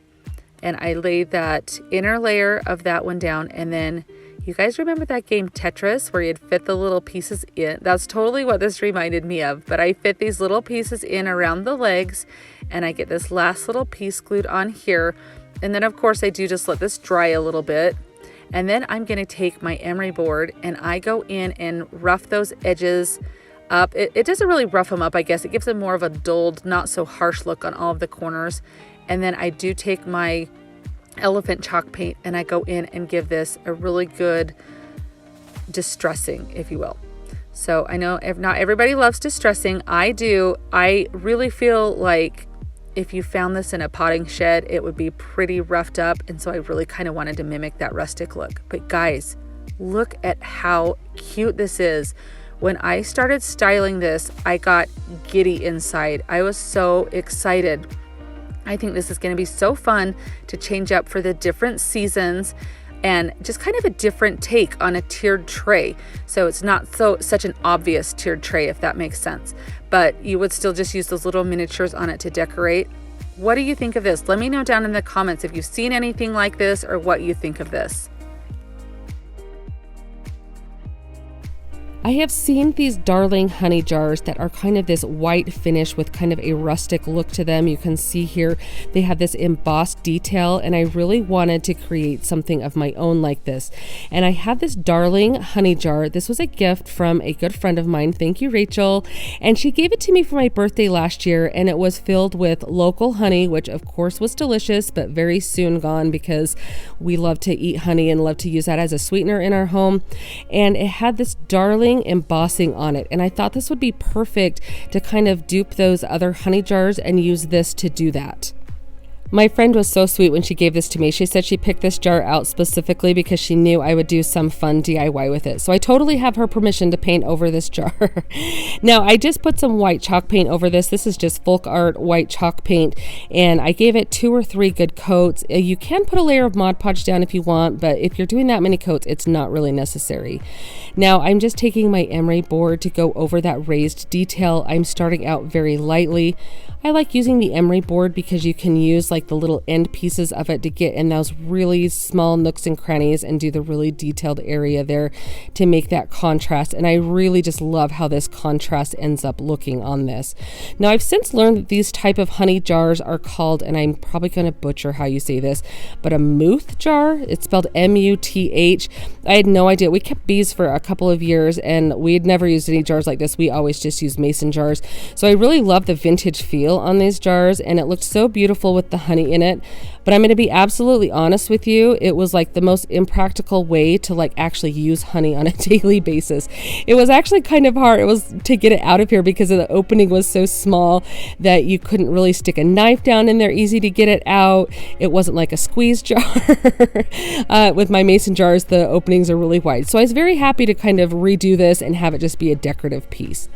And I lay that inner layer of that one down, and then you guys remember that game Tetris where you'd fit the little pieces in? That's totally what this reminded me of. But I fit these little pieces in around the legs, and I get this last little piece glued on here. And then of course I do just let this dry a little bit. And then I'm going to take my emery board and I go in and rough those edges up. It doesn't really rough them up, I guess. It gives them more of a dulled, not so harsh look on all of the corners. And then I do take my elephant chalk paint and I go in and give this a really good distressing, if you will. So I know not everybody loves distressing. I do. I really feel like if you found this in a potting shed, it would be pretty roughed up. And so I really kind of wanted to mimic that rustic look. But guys, look at how cute this is. When I started styling this, I got giddy inside. I was so excited. I think this is going to be so fun to change up for the different seasons and just kind of a different take on a tiered tray. So it's not such an obvious tiered tray, if that makes sense, but you would still just use those little miniatures on it to decorate. What do you think of this? Let me know down in the comments if you've seen anything like this or what you think of this. I have seen these darling honey jars that are kind of this white finish with kind of a rustic look to them. You can see here they have this embossed detail, and I really wanted to create something of my own like this. And I have this darling honey jar. This was a gift from a good friend of mine. Thank you, Rachel. And she gave it to me for my birthday last year, and it was filled with local honey, which of course was delicious, but very soon gone because we love to eat honey and love to use that as a sweetener in our home. And it had this darling embossing on it, and I thought this would be perfect to kind of dupe those other honey jars and use this to do that. My friend was so sweet when she gave this to me. She said she picked this jar out specifically because she knew I would do some fun DIY with it. So I totally have her permission to paint over this jar. Now, I just put some white chalk paint over this. This is just folk art white chalk paint, and I gave it 2 or 3 good coats. You can put a layer of Mod Podge down if you want, but if you're doing that many coats, it's not really necessary. Now, I'm just taking my emery board to go over that raised detail. I'm starting out very lightly. I like using the emery board because you can use like the little end pieces of it to get in those really small nooks and crannies and do the really detailed area there to make that contrast. And I really just love how this contrast ends up looking on this. Now, I've since learned that these type of honey jars are called, and I'm probably going to butcher how you say this, but a muth jar. It's spelled M-U-T-H. I had no idea. We kept bees for a couple of years and we had never used any jars like this. We always just used mason jars. So I really love the vintage feel on these jars, and it looked so beautiful with the honey in it. But I'm going to be absolutely honest with you, it was like the most impractical way to like actually use honey on a daily basis. It was actually kind of hard. It was to get it out of here because the opening was so small that you couldn't really stick a knife down in there easy to get it out. It wasn't like a squeeze jar. With my mason jars, the openings are really wide. So I was very happy to kind of redo this and have it just be a decorative piece.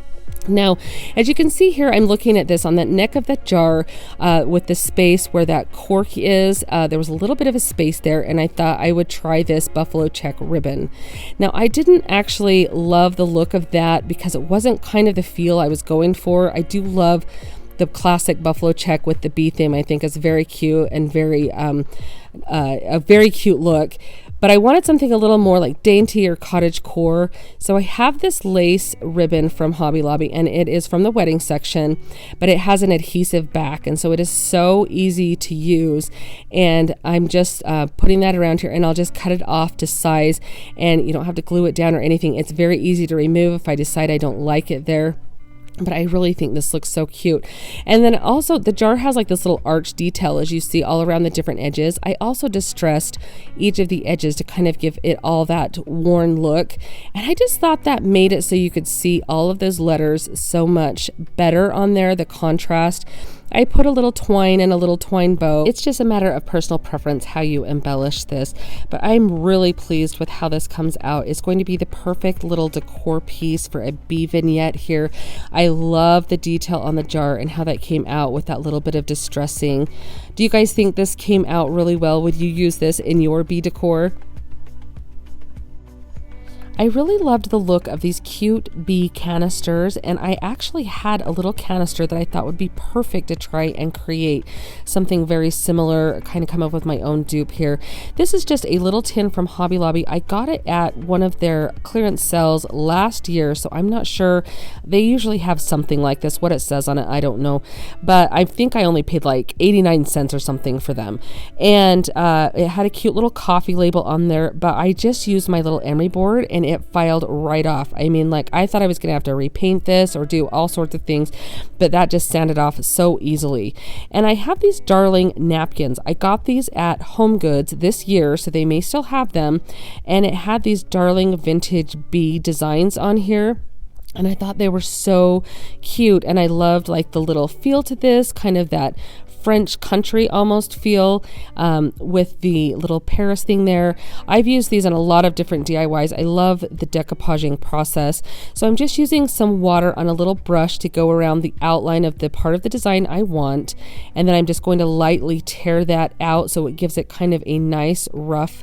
Now, as you can see here, I'm looking at this on the neck of that jar with the space where that cork is. There was a little bit of a space there, and I thought I would try this buffalo check ribbon. Now, I didn't actually love the look of that because it wasn't kind of the feel I was going for. I do love the classic buffalo check with the bee theme. I think is very cute and a very cute look. But I wanted something a little more like dainty or cottage core. So I have this lace ribbon from Hobby Lobby, and it is from the wedding section, but it has an adhesive back. And so it is so easy to use. And I'm just putting that around here, and I'll just cut it off to size, and you don't have to glue it down or anything. It's very easy to remove if I decide I don't like it there. But I really think this looks so cute. And then also the jar has like this little arch detail, as you see, all around the different edges. I also distressed each of the edges to kind of give it all that worn look. And I just thought that made it so you could see all of those letters so much better on there, the contrast. I put a little twine and a little twine bow. It's just a matter of personal preference how you embellish this, but I'm really pleased with how this comes out. It's going to be the perfect little decor piece for a bee vignette here. I love the detail on the jar and how that came out with that little bit of distressing. Do you guys think this came out really well? Would you use this in your bee decor? I really loved the look of these cute bee canisters, and I actually had a little canister that I thought would be perfect to try and create something very similar, kind of come up with my own dupe here. This is just a little tin from Hobby Lobby. I got it at one of their clearance sales last year, so I'm not sure. They usually have something like this. What it says on it, I don't know, but I think I only paid like 89 cents or something for them. And it had a cute little coffee label on there, but I just used my little emery board, and it filed right off. I mean, like, I thought I was gonna have to repaint this or do all sorts of things, but that just sanded off so easily. And I have these darling napkins. I got these at Home Goods this year, so they may still have them, and it had these darling vintage bee designs on here. And I thought they were so cute, and I loved like the little feel to this, kind of that French country almost feel with the little Paris thing there. I've used these on a lot of different DIYs. I love the decoupaging process. So I'm just using some water on a little brush to go around the outline of the part of the design I want. And then I'm just going to lightly tear that out so it gives it kind of a nice rough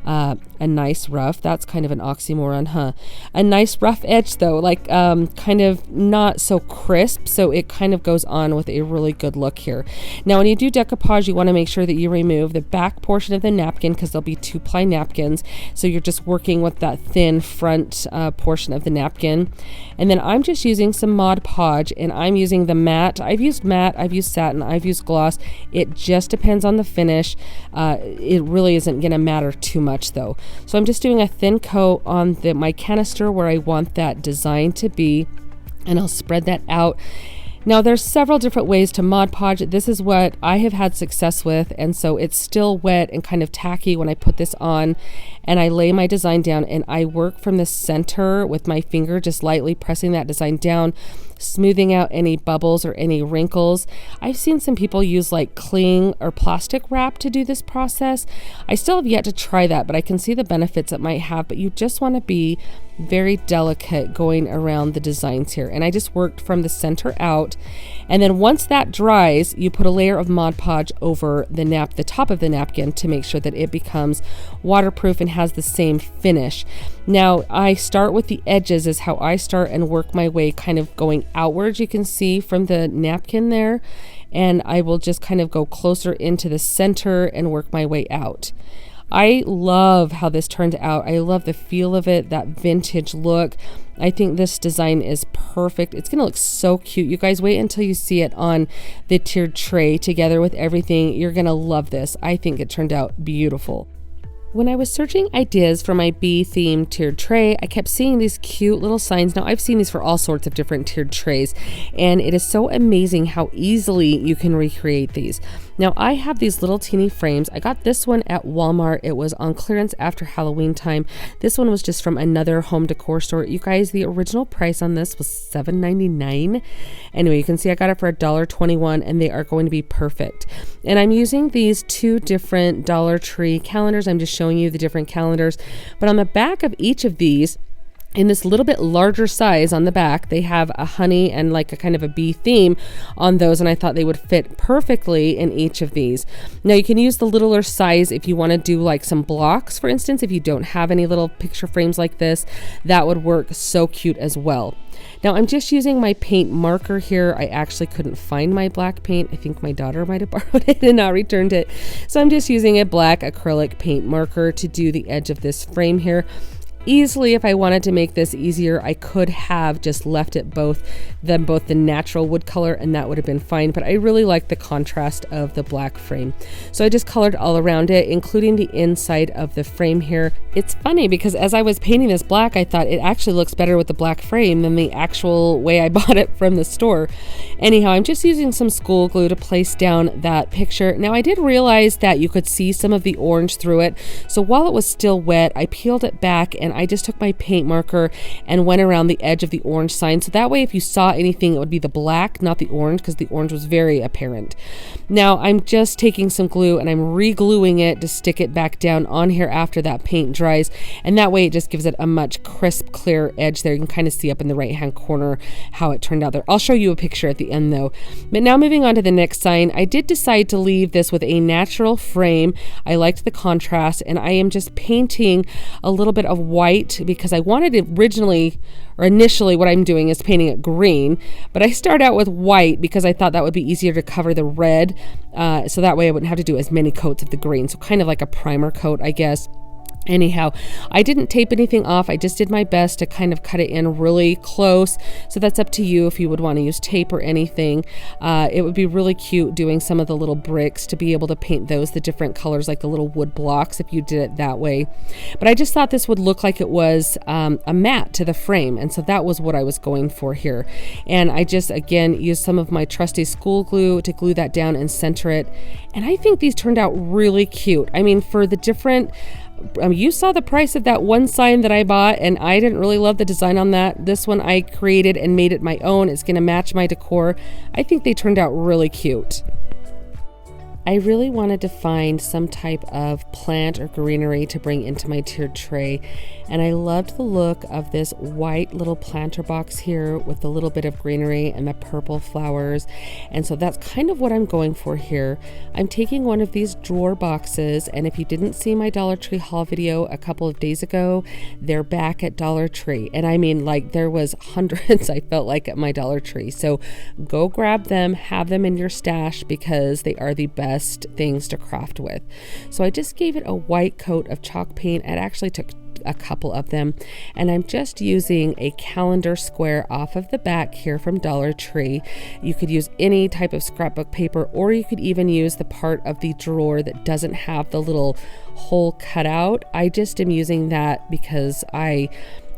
that's kind of an oxymoron, huh? A nice rough edge though, like kind of not so crisp, so it kind of goes on with a really good look here. Now when you do decoupage, you want to make sure that you remove the back portion of the napkin, because there'll be 2-ply napkins, so you're just working with that thin front portion of the napkin. And then I'm just using some Mod Podge, and I'm using the matte. I've used matte, I've used satin, I've used gloss. It just depends on the finish. It really isn't going to matter too much though. So I'm just doing a thin coat on my canister where I want that design to be, and I'll spread that out. Now there's several different ways to Mod Podge. This is what I have had success with, and so it's still wet and kind of tacky when I put this on, and I lay my design down and I work from the center with my finger, just lightly pressing that design down, smoothing out any bubbles or any wrinkles. I've seen some people use like cling or plastic wrap to do this process. I still have yet to try that, but I can see the benefits it might have. But you just want to be very delicate going around the designs here. And I just worked from the center out. And then once that dries, you put a layer of Mod Podge over the top of the napkin to make sure that it becomes waterproof and has the same finish. Now I start with the edges is how I start, and work my way kind of going outwards, you can see from the napkin there, and I will just kind of go closer into the center and work my way out. I love how this turned out. I love the feel of it, that vintage look. I think this design is perfect. It's gonna look so cute. You guys wait until you see it on the tiered tray together with everything. You're gonna love this. I think it turned out beautiful. When I was searching ideas for my bee themed tiered tray, I kept seeing these cute little signs. Now I've seen these for all sorts of different tiered trays, and it is so amazing how easily you can recreate these. Now I have these little teeny frames. I got this one at Walmart. It was on clearance after Halloween time. This one was just from another home decor store. You guys, the original price on this was $7.99. Anyway, you can see I got it for $1.21, and they are going to be perfect. And I'm using these 2 different Dollar Tree calendars. I'm just showing you the different calendars, but on the back of each of these In this little bit larger size on the back, they have a honey and like a kind of a bee theme on those, and I thought they would fit perfectly in each of these. Now you can use the littler size if you want to do like some blocks, for instance. If you don't have any little picture frames like this, that would work so cute as well. Now I'm just using my paint marker here. I actually couldn't find my black paint. I think my daughter might have borrowed it and not returned it. So I'm just using a black acrylic paint marker to do the edge of this frame here. Easily, if I wanted to make this easier, I could have just left it both the natural wood color, and that would have been fine, but I really like the contrast of the black frame. So I just colored all around it, including the inside of the frame here. It's funny because as I was painting this black, I thought it actually looks better with the black frame than the actual way I bought it from the store. Anyhow, I'm just using some school glue to place down that picture. Now I did realize that you could see some of the orange through it, so while it was still wet, I peeled it back and I just took my paint marker and went around the edge of the orange sign. So that way, if you saw anything, it would be the black, not the orange, because the orange was very apparent. Now I'm just taking some glue and I'm re-gluing it to stick it back down on here after that paint dries. And that way it just gives it a much crisp, clear edge there. You can kind of see up in the right-hand corner how it turned out there. I'll show you a picture at the end though. But now moving on to the next sign, I did decide to leave this with a natural frame. I liked the contrast, and I am just painting a little bit of white because I wanted it initially what I'm doing is painting it green, but I start out with white because I thought that would be easier to cover the red, so that way I wouldn't have to do as many coats of the green, so kind of like a primer coat, I guess. Anyhow, I didn't tape anything off. I just did my best to kind of cut it in really close. So that's up to you if you would want to use tape or anything. It would be really cute doing some of the little bricks to be able to paint those the different colors, like the little wood blocks, if you did it that way. But I just thought this would look like it was a mat to the frame. And so that was what I was going for here. And I just, again, used some of my trusty school glue to glue that down and center it. And I think these turned out really cute. I mean, for the different... you saw the price of that one sign that I bought, and I didn't really love the design on that. This one I created and made it my own. It's going to match my decor. I think they turned out really cute. I really wanted to find some type of plant or greenery to bring into my tiered tray, and I loved the look of this white little planter box here with a little bit of greenery and the purple flowers, and so that's kind of what I'm going for here. I'm taking one of these drawer boxes, and if you didn't see my Dollar Tree haul video a couple of days ago, they're back at Dollar Tree, and I mean, like, there was hundreds, I felt like, at my Dollar Tree, so go grab them, have them in your stash, because they are the best things to craft with. So I just gave it a white coat of chalk paint. It actually took a couple of them, and I'm just using a calendar square off of the back here from Dollar Tree. You could use any type of scrapbook paper, or you could even use the part of the drawer that doesn't have the little hole cut out. I just am using that because I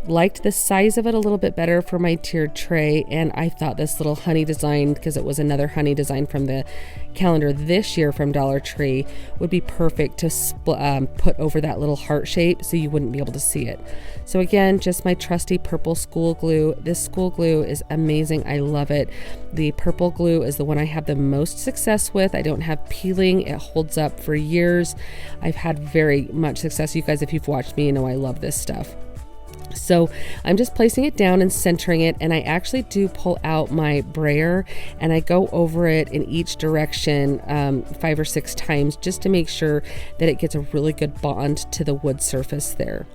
liked the size of it a little bit better for my tiered tray, and I thought this little honey design, because it was another honey design from the calendar this year from Dollar Tree, would be perfect to put over that little heart shape so you wouldn't be able to see it. So again, just my trusty purple school glue. This school glue is amazing. I love it. The purple glue is the one I have the most success with. I don't have peeling. It holds up for years. I've had very much success. You guys, if you've watched me, you know I love this stuff. So I'm just placing it down and centering it, and I actually do pull out my brayer and I go over it in each direction 5 or 6 times just to make sure that it gets a really good bond to the wood surface there.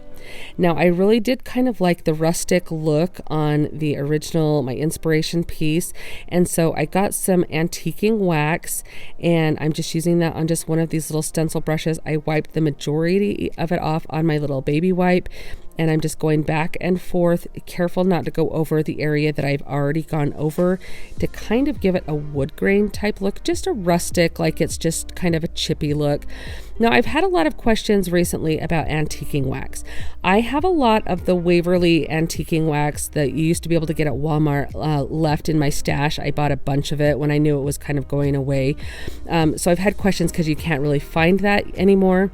Now, I really did kind of like the rustic look on the original, my inspiration piece, and so I got some antiquing wax, and I'm just using that on just one of these little stencil brushes. I wiped the majority of it off on my little baby wipe, and I'm just going back and forth, careful not to go over the area that I've already gone over, to kind of give it a wood grain type look, just a rustic, like it's just kind of a chippy look. Now, I've had a lot of questions recently about antiquing wax. I have a lot of the Waverly antiquing wax that you used to be able to get at Walmart left in my stash. I bought a bunch of it when I knew it was kind of going away. So I've had questions because you can't really find that anymore.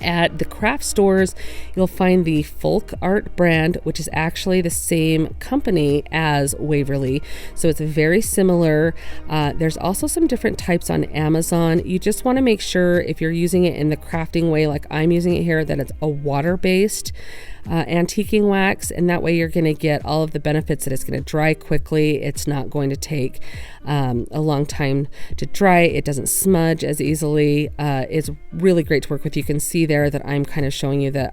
At the craft stores, you'll find the Folk Art brand, which is actually the same company as Waverly, so it's very similar. There's also some different types on Amazon. You just want to make sure, if you're using it in the crafting way like I'm using it here, that it's a water-based antiquing wax, and that way you're going to get all of the benefits that it's going to dry quickly. It's not going to take a long time to dry. It doesn't smudge as easily. It's really great to work with. You can see there that I'm kind of showing you that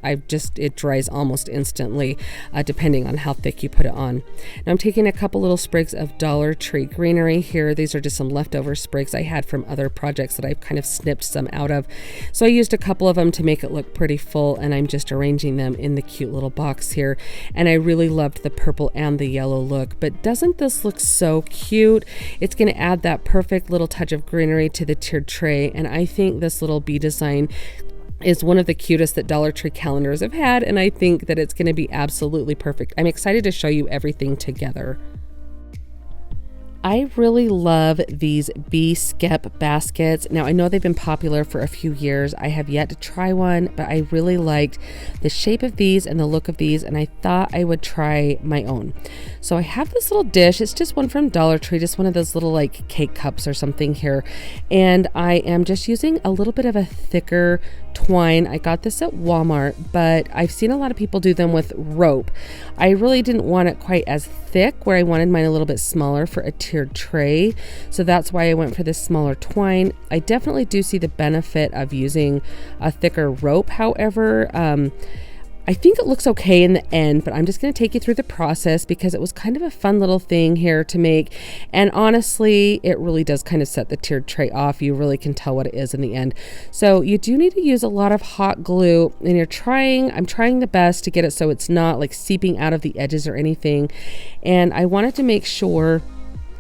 it dries almost instantly, depending on how thick you put it on. Now I'm taking a couple little sprigs of Dollar Tree greenery here. These are just some leftover sprigs I had from other projects that I've kind of snipped some out of. So I used a couple of them to make it look pretty full, and I'm just arranging them in the cute little box here. And I really loved the purple and the yellow look, but doesn't this look so cute? It's going to add that perfect little touch of greenery to the tiered tray, and I think this little bee design is one of the cutest that Dollar Tree calendars have had, and I think that it's going to be absolutely perfect. I'm excited to show you everything together. I really love these bee skep baskets. Now, I know they've been popular for a few years. I have yet to try one, but I really liked the shape of these and the look of these, and I thought I would try my own. So I have this little dish. It's just one from Dollar Tree, just one of those little like cake cups or something here. And I am just using a little bit of a thicker twine. I got this at Walmart, but I've seen a lot of people do them with rope. I really didn't want it quite as thick, where I wanted mine a little bit smaller for a tiered tray. So that's why I went for this smaller twine. I definitely do see the benefit of using a thicker rope. However, I think it looks okay in the end, but I'm just going to take you through the process because it was kind of a fun little thing here to make. And honestly, it really does kind of set the tiered tray off. You really can tell what it is in the end. So you do need to use a lot of hot glue, and I'm trying the best to get it so it's not like seeping out of the edges or anything. And I wanted to make sure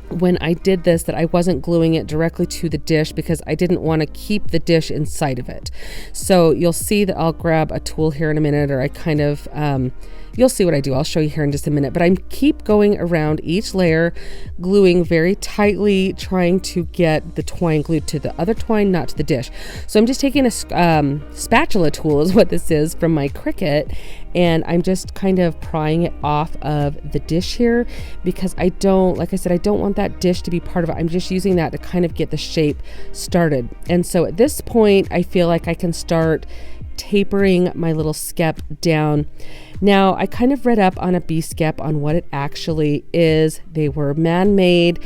when I did this that I wasn't gluing it directly to the dish, because I didn't want to keep the dish inside of it. So you'll see that I'll grab a tool here in a minute, or I kind of you'll see what I do. I'll show you here in just a minute, but I keep going around each layer, gluing very tightly, trying to get the twine glued to the other twine, not to the dish. So I'm just taking a spatula tool is what this is, from my Cricut, and I'm just kind of prying it off of the dish here, because I don't want that dish to be part of it. I'm just using that to kind of get the shape started. And so at this point, I feel like I can start tapering my little skep down. Now, I kind of read up on a bee skep on what it actually is. They were man-made,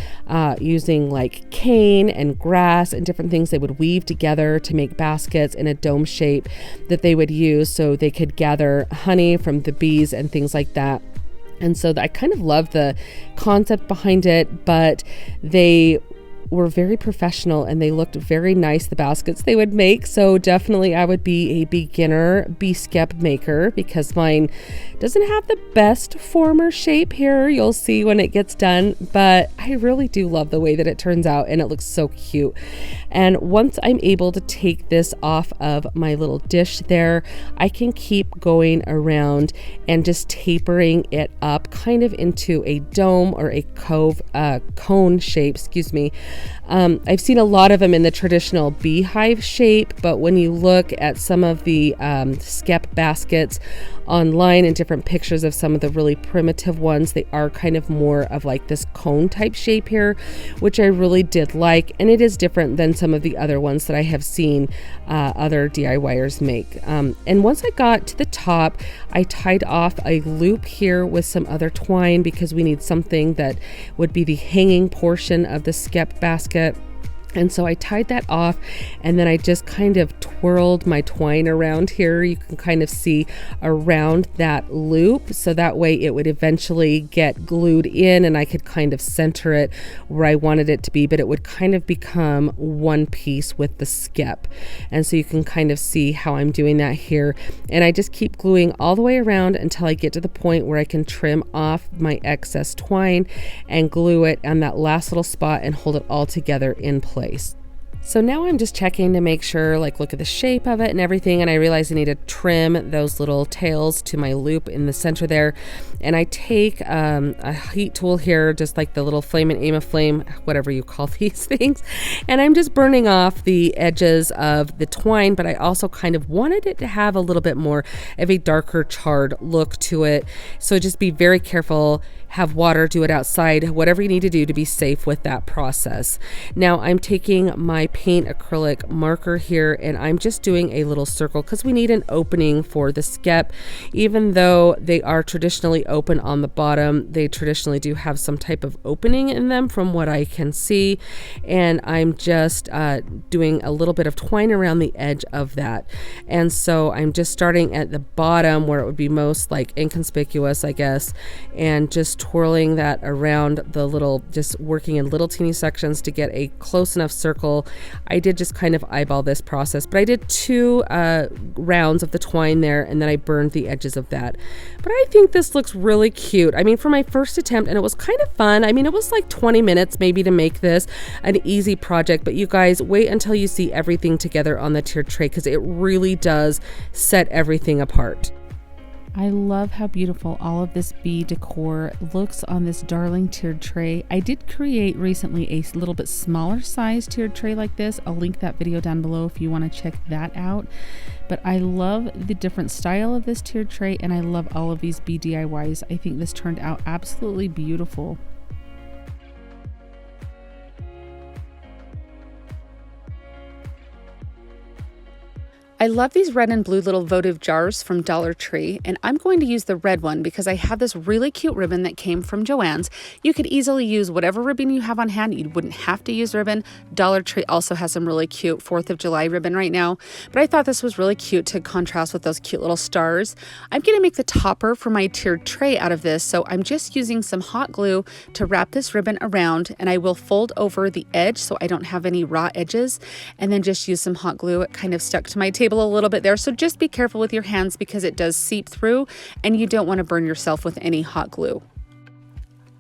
using like cane and grass and different things they would weave together to make baskets in a dome shape that they would use so they could gather honey from the bees and things like that. And so I kind of love the concept behind it, but they were very professional and they looked very nice, the baskets they would make. So definitely I would be a beginner bee skep maker, because mine doesn't have the best form or shape here. You'll see when it gets done, but I really do love the way that it turns out, and it looks so cute. And once I'm able to take this off of my little dish there, I can keep going around and just tapering it up kind of into a dome or a cone shape, I've seen a lot of them in the traditional beehive shape, but when you look at some of the skep baskets online and different pictures of some of the really primitive ones, they are kind of more of like this cone type shape here, which I really did like, and it is different than some of the other ones that I have seen other DIYers make. And once I got to the top, I tied off a loop here with some other twine, because we need something that would be the hanging portion of the skep basket. And so I tied that off, and then I just kind of twirled my twine around here. You can kind of see around that loop, so that way it would eventually get glued in and I could kind of center it where I wanted it to be, but it would kind of become one piece with the skep. And so you can kind of see how I'm doing that here. And I just keep gluing all the way around until I get to the point where I can trim off my excess twine and glue it on that last little spot and hold it all together in place. So now I'm just checking to make sure, look at the shape of it and everything, and I realize I need to trim those little tails to my loop in the center there. And I take a heat tool here, just like the little flame and aim of flame, whatever you call these things. And I'm just burning off the edges of the twine, but I also kind of wanted it to have a little bit more of a darker charred look to it. So just be very careful, have water, do it outside, whatever you need to do to be safe with that process. Now I'm taking my paint acrylic marker here and I'm just doing a little circle because we need an opening for the skep. Even though they are traditionally open on the bottom, they traditionally do have some type of opening in them from what I can see. And I'm just doing a little bit of twine around the edge of that. And so I'm just starting at the bottom where it would be most like inconspicuous, I guess, and just twirling that around the little, just working in little teeny sections to get a close enough circle. I did just kind of eyeball this process, but I did 2 rounds of the twine there, and then I burned the edges of that. But I think this looks really cute. I mean, for my first attempt, and it was kind of fun. I mean, it was like 20 minutes maybe to make this an easy project, but you guys wait until you see everything together on the tiered tray because it really does set everything apart. I love how beautiful all of this bee decor looks on this darling tiered tray. I did create recently a little bit smaller size tiered tray like this. I'll link that video down below if you want to check that out. But I love the different style of this tiered tray, and I love all of these bee DIYs. I think this turned out absolutely beautiful. I love these red and blue little votive jars from Dollar Tree, and I'm going to use the red one because I have this really cute ribbon that came from Joann's. You could easily use whatever ribbon you have on hand. You wouldn't have to use ribbon. Dollar Tree also has some really cute 4th of July ribbon right now, but I thought this was really cute to contrast with those cute little stars. I'm going to make the topper for my tiered tray out of this, so I'm just using some hot glue to wrap this ribbon around, and I will fold over the edge so I don't have any raw edges, and then just use some hot glue. It kind of stuck to my table a little bit there, so just be careful with your hands because it does seep through and you don't want to burn yourself with any hot glue.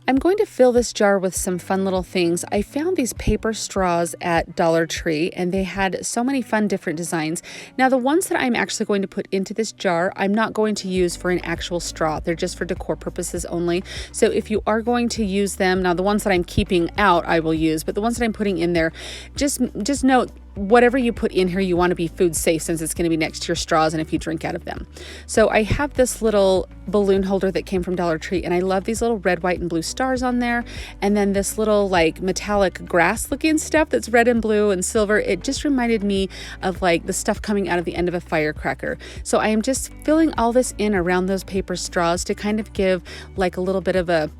I'm going to fill this jar with some fun little things. I found these paper straws at Dollar Tree and they had so many fun different designs. Now the ones that I'm actually going to put into this jar, I'm not going to use for an actual straw. They're just for decor purposes only. So if you are going to use them, now the ones that I'm keeping out I will use, but the ones that I'm putting in there, just note whatever you put in here, you want to be food safe since it's going to be next to your straws and if you drink out of them. So I have this little balloon holder that came from Dollar Tree and I love these little red, white, and blue stars on there. And then this little like metallic grass looking stuff that's red and blue and silver. It just reminded me of like the stuff coming out of the end of a firecracker. So I am just filling all this in around those paper straws to kind of give like a little bit of a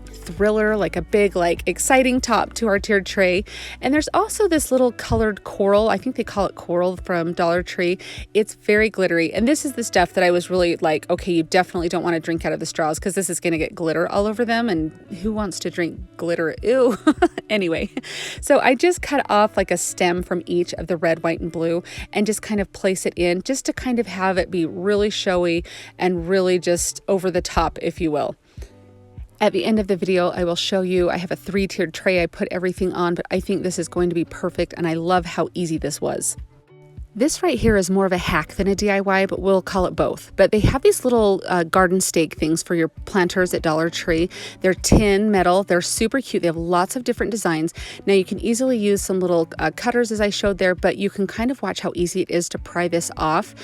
thriller, like a big, like exciting top to our tiered tray. And there's also this little colored coral. I think they call it coral from Dollar Tree. It's very glittery. And this is the stuff that I was really like, okay, you definitely don't want to drink out of the straws because this is going to get glitter all over them. And who wants to drink glitter? Ew. Anyway, so I just cut off like a stem from each of the red, white, and blue and just kind of place it in just to kind of have it be really showy and really just over the top, if you will. At the end of the video, I will show you, I have a 3-tiered tray I put everything on, but I think this is going to be perfect and I love how easy this was. This right here is more of a hack than a DIY, but we'll call it both. But they have these little garden stake things for your planters at Dollar Tree. They're tin, metal. They're super cute. They have lots of different designs. Now you can easily use some little cutters as I showed there, but you can kind of watch how easy it is to pry this off.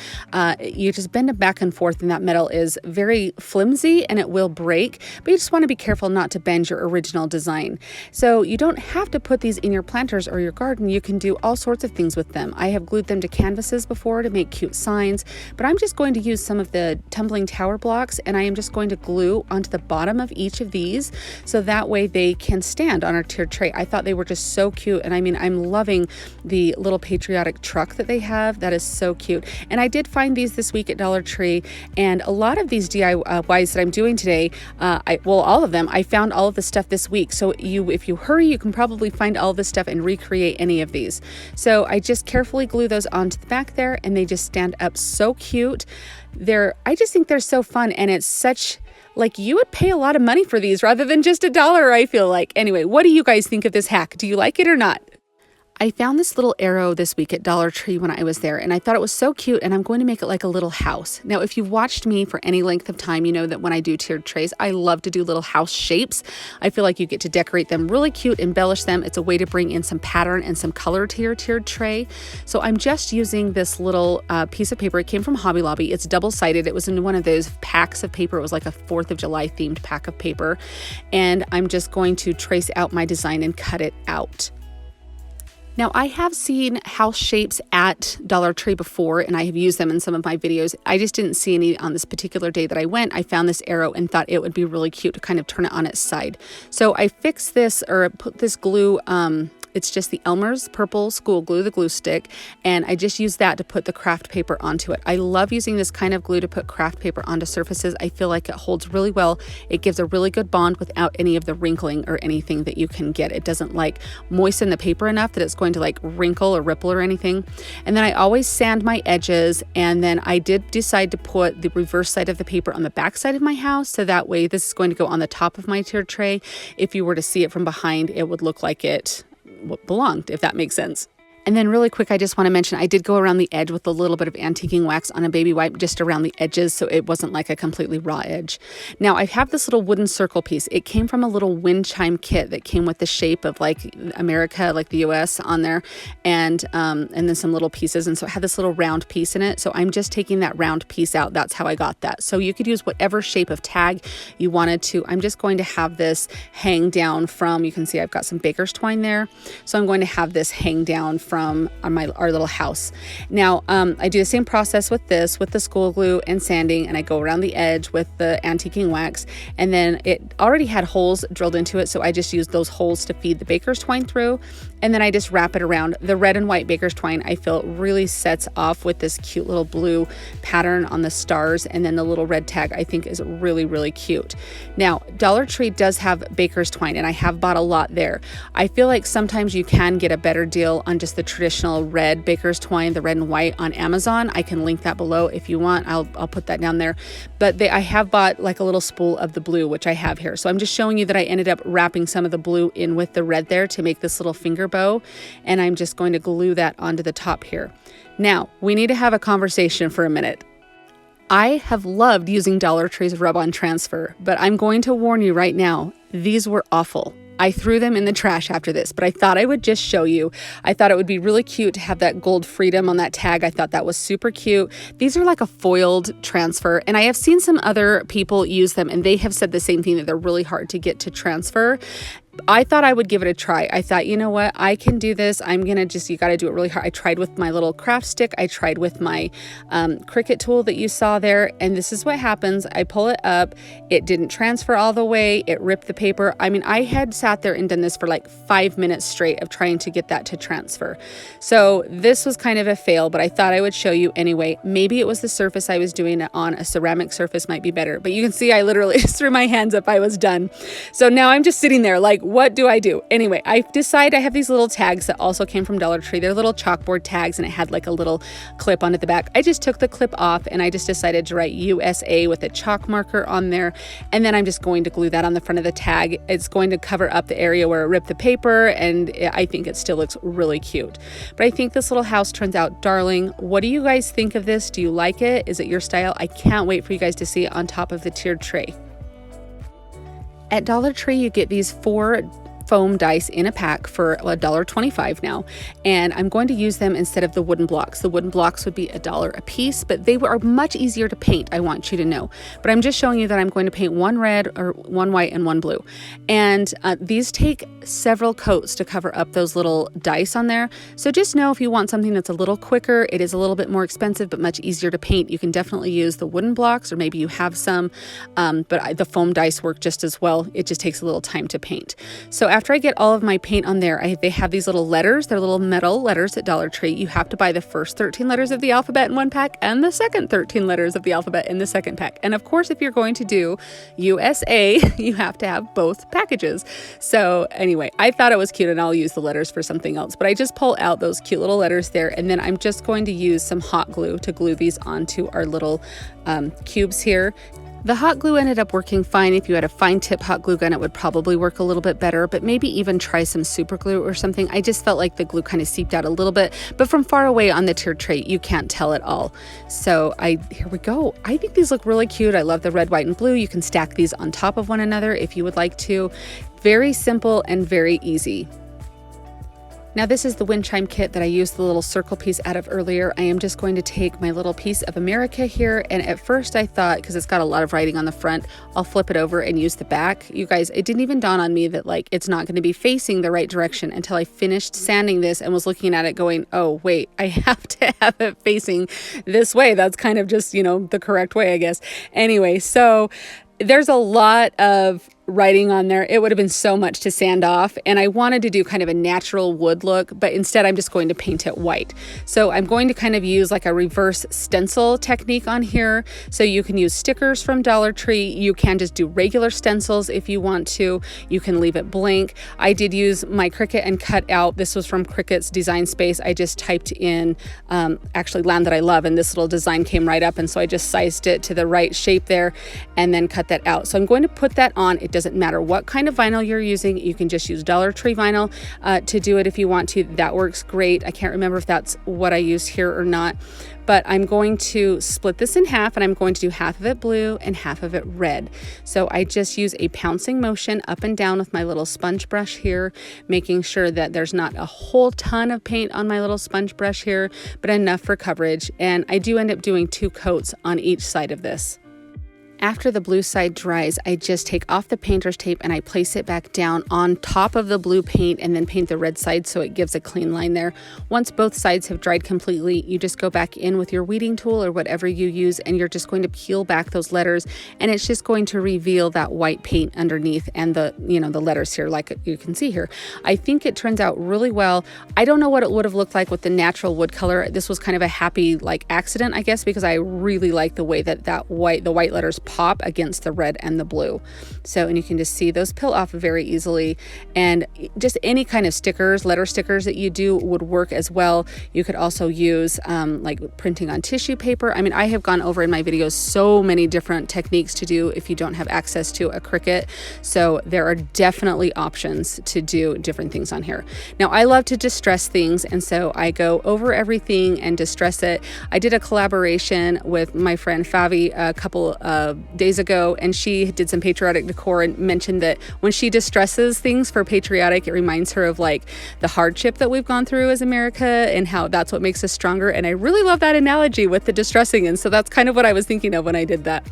You just bend it back and forth and that metal is very flimsy and it will break, but you just want to be careful not to bend your original design. So you don't have to put these in your planters or your garden. You can do all sorts of things with them. I have glued them to canvases before to make cute signs, but I'm just going to use some of the tumbling tower blocks and I am just going to glue onto the bottom of each of these so that way they can stand on our tiered tray. I thought they were just so cute, and I mean, I'm loving the little patriotic truck that they have. That is so cute. And I did find these this week at Dollar Tree, and a lot of these DIYs that I'm doing today, all of them, I found all of the stuff this week. So if you hurry, you can probably find all this stuff and recreate any of these. So I just carefully glue those onto the back there and they just stand up so cute. I just think they're so fun, and it's such, like, you would pay a lot of money for these rather than just $1, I feel like. Anyway, what do you guys think of this hack? Do you like it or not? I found this little arrow this week at Dollar Tree when I was there, and I thought it was so cute, and I'm going to make it like a little house. Now, if you've watched me for any length of time, you know that when I do tiered trays, I love to do little house shapes. I feel like you get to decorate them really cute, embellish them. It's a way to bring in some pattern and some color to your tiered tray. So I'm just using this little piece of paper. It came from Hobby Lobby. It's double-sided. It was in one of those packs of paper. It was like a 4th of July themed pack of paper. And I'm just going to trace out my design and cut it out. Now, I have seen house shapes at Dollar Tree before, and I have used them in some of my videos. I just didn't see any on this particular day that I went. I found this arrow and thought it would be really cute to kind of turn it on its side. So I fixed this, or put this glue, it's just the Elmer's purple school glue, the glue stick, and I just use that to put the craft paper onto it. I love using this kind of glue to put craft paper onto surfaces. I feel like it holds really well. It gives a really good bond without any of the wrinkling or anything that you can get. It doesn't like moisten the paper enough that it's going to like wrinkle or ripple or anything. And then I always sand my edges, and then I did decide to put the reverse side of the paper on the back side of my house, so that way this is going to go on the top of my tiered tray. If you were to see it from behind, it would look like it belonged, if that makes sense. And then really quick, I just want to mention, I did go around the edge with a little bit of antiquing wax on a baby wipe just around the edges, so it wasn't like a completely raw edge. Now, I have this little wooden circle piece. It came from a little wind chime kit that came with the shape of like America, like the US on there, and then some little pieces. And so it had this little round piece in it. So I'm just taking that round piece out. That's how I got that. So you could use whatever shape of tag you wanted to. I'm just going to have this hang down from, you can see I've got some baker's twine there. So I'm going to have this hang down from our little house. Now, I do the same process with this, with the school glue and sanding, and I go around the edge with the antiquing wax, and then it already had holes drilled into it, so I just used those holes to feed the baker's twine through, and then I just wrap it around. The red and white baker's twine, I feel, really sets off with this cute little blue pattern on the stars, and then the little red tag I think is really, really cute. Now, Dollar Tree does have baker's twine, and I have bought a lot there. I feel like sometimes you can get a better deal on just the traditional red baker's twine, the red and white on Amazon. I can link that below if you want. I'll put that down there. But I have bought like a little spool of the blue, which I have here. So I'm just showing you that I ended up wrapping some of the blue in with the red there to make this little finger bow. And I'm just going to glue that onto the top here. Now, we need to have a conversation for a minute. I have loved using Dollar Tree's rub-on transfer, but I'm going to warn you right now, these were awful. I threw them in the trash after this, but I thought I would just show you. I thought it would be really cute to have that gold freedom on that tag. I thought that was super cute. These are like a foiled transfer, and I have seen some other people use them, and they have said the same thing, that they're really hard to get to transfer. I thought I would give it a try. I thought, you know what, I can do this. I'm going to just, you got to do it really hard. I tried with my little craft stick. I tried with my Cricut tool that you saw there. And this is what happens. I pull it up. It didn't transfer all the way. It ripped the paper. I mean, I had sat there and done this for like 5 minutes straight of trying to get that to transfer. So this was kind of a fail, but I thought I would show you anyway. Maybe it was the surface I was doing it on. A ceramic surface might be better, but you can see I literally threw my hands up. I was done. So now I'm just sitting there like, what do I do? Anyway, I decide I have these little tags that also came from Dollar Tree. They're little chalkboard tags, and it had like a little clip onto the back. I just took the clip off, and I just decided to write USA with a chalk marker on there. And then I'm just going to glue that on the front of the tag. It's going to cover up the area where it ripped the paper, and I think it still looks really cute. But I think this little house turns out darling. What do you guys think of this? Do you like it? Is it your style? I can't wait for you guys to see it on top of the tiered tray. At Dollar Tree, you get these 4 foam dice in a pack for $1.25 now, and I'm going to use them instead of the wooden blocks. The wooden blocks would be $1 a piece, but they are much easier to paint, I want you to know. But I'm just showing you that I'm going to paint 1 red or 1 white and 1 blue. And these take several coats to cover up those little dice on there. So just know if you want something that's a little quicker, it is a little bit more expensive, but much easier to paint. You can definitely use the wooden blocks, or maybe you have some, but the foam dice work just as well. It just takes a little time to paint. So after I get all of my paint on there, they have these little letters. They're little metal letters at Dollar Tree. You have to buy the first 13 letters of the alphabet in one pack and the second 13 letters of the alphabet in the second pack. And of course, if you're going to do USA, you have to have both packages. So anyway, I thought it was cute, and I'll use the letters for something else, but I just pull out those cute little letters there, and then I'm just going to use some hot glue to glue these onto our little cubes here. The hot glue ended up working fine. If you had a fine tip hot glue gun, it would probably work a little bit better, but maybe even try some super glue or something. I just felt like the glue kind of seeped out a little bit, but from far away on the tiered tray, you can't tell at all. So here we go. I think these look really cute. I love the red, white, and blue. You can stack these on top of one another if you would like to. Very simple and very easy. Now this is the wind chime kit that I used the little circle piece out of earlier. I am just going to take my little piece of America here, and at first I thought, because it's got a lot of writing on the front, I'll flip it over and use the back. You guys, it didn't even dawn on me that like it's not going to be facing the right direction until I finished sanding this and was looking at it going, oh wait, I have to have it facing this way. That's kind of just, you know, the correct way, I guess. Anyway, so there's a lot of writing on there. It would have been so much to sand off, and I wanted to do kind of a natural wood look, but instead I'm just going to paint it white. So I'm going to kind of use like a reverse stencil technique on here. So you can use stickers from Dollar Tree. You can just do regular stencils if you want to. You can leave it blank. I did use my Cricut and cut out, this was from Cricut's Design Space. I just typed in actually land that I love, and this little design came right up, and so I just sized it to the right shape there and then cut that out. So I'm going to put that on. It doesn't matter what kind of vinyl you're using. You can just use Dollar Tree vinyl to do it if you want to. That works great. I can't remember if that's what I used here or not, but I'm going to split this in half, and I'm going to do half of it blue and half of it red. So I just use a pouncing motion up and down with my little sponge brush here, making sure that there's not a whole ton of paint on my little sponge brush here, but enough for coverage. And I do end up doing 2 coats on each side of this. After the blue side dries, I just take off the painter's tape and I place it back down on top of the blue paint and then paint the red side so it gives a clean line there. Once both sides have dried completely, you just go back in with your weeding tool or whatever you use, and you're just going to peel back those letters, and it's just going to reveal that white paint underneath and the, you know, the letters here like you can see here. I think it turns out really well. I don't know what it would have looked like with the natural wood color. This was kind of a happy like accident, I guess, because I really like the way that the white letters pop against the red and the blue. So, and you can just see those peel off very easily, and just any kind of stickers, letter stickers that you do would work as well. You could also use like printing on tissue paper. I mean, I have gone over in my videos so many different techniques to do if you don't have access to a Cricut. So there are definitely options to do different things on here. Now, I love to distress things, and so I go over everything and distress it. I did a collaboration with my friend Favi a couple of days ago, and she did some patriotic decor and mentioned that when she distresses things for patriotic, it reminds her of like the hardship that we've gone through as America and how that's what makes us stronger. And I really love that analogy with the distressing, and so that's kind of what I was thinking of when I did that.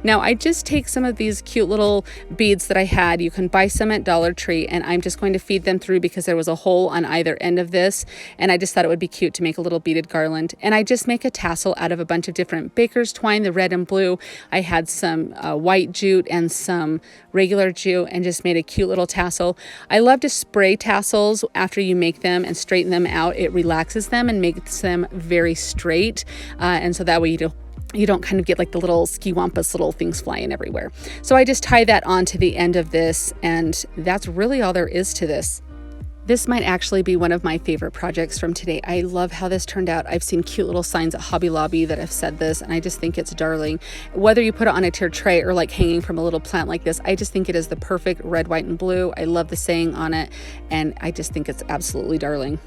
Now I just take some of these cute little beads that I had. You can buy some at Dollar Tree, and I'm just going to feed them through because there was a hole on either end of this, and I just thought it would be cute to make a little beaded garland. And I just make a tassel out of a bunch of different baker's twine, the red and blue. I had some white jute and some regular jute, and just made a cute little tassel. I love to spray tassels after you make them and straighten them out. It relaxes them and makes them very straight, and so that way you don't kind of get like the little ski-wampus little things flying everywhere. So I just tie that onto the end of this, and that's really all there is to this. This might actually be one of my favorite projects from today. I love how this turned out. I've seen cute little signs at Hobby Lobby that have said this, and I just think it's darling. Whether you put it on a tiered tray or like hanging from a little plant like this, I just think it is the perfect red, white, and blue. I love the saying on it, and I just think it's absolutely darling.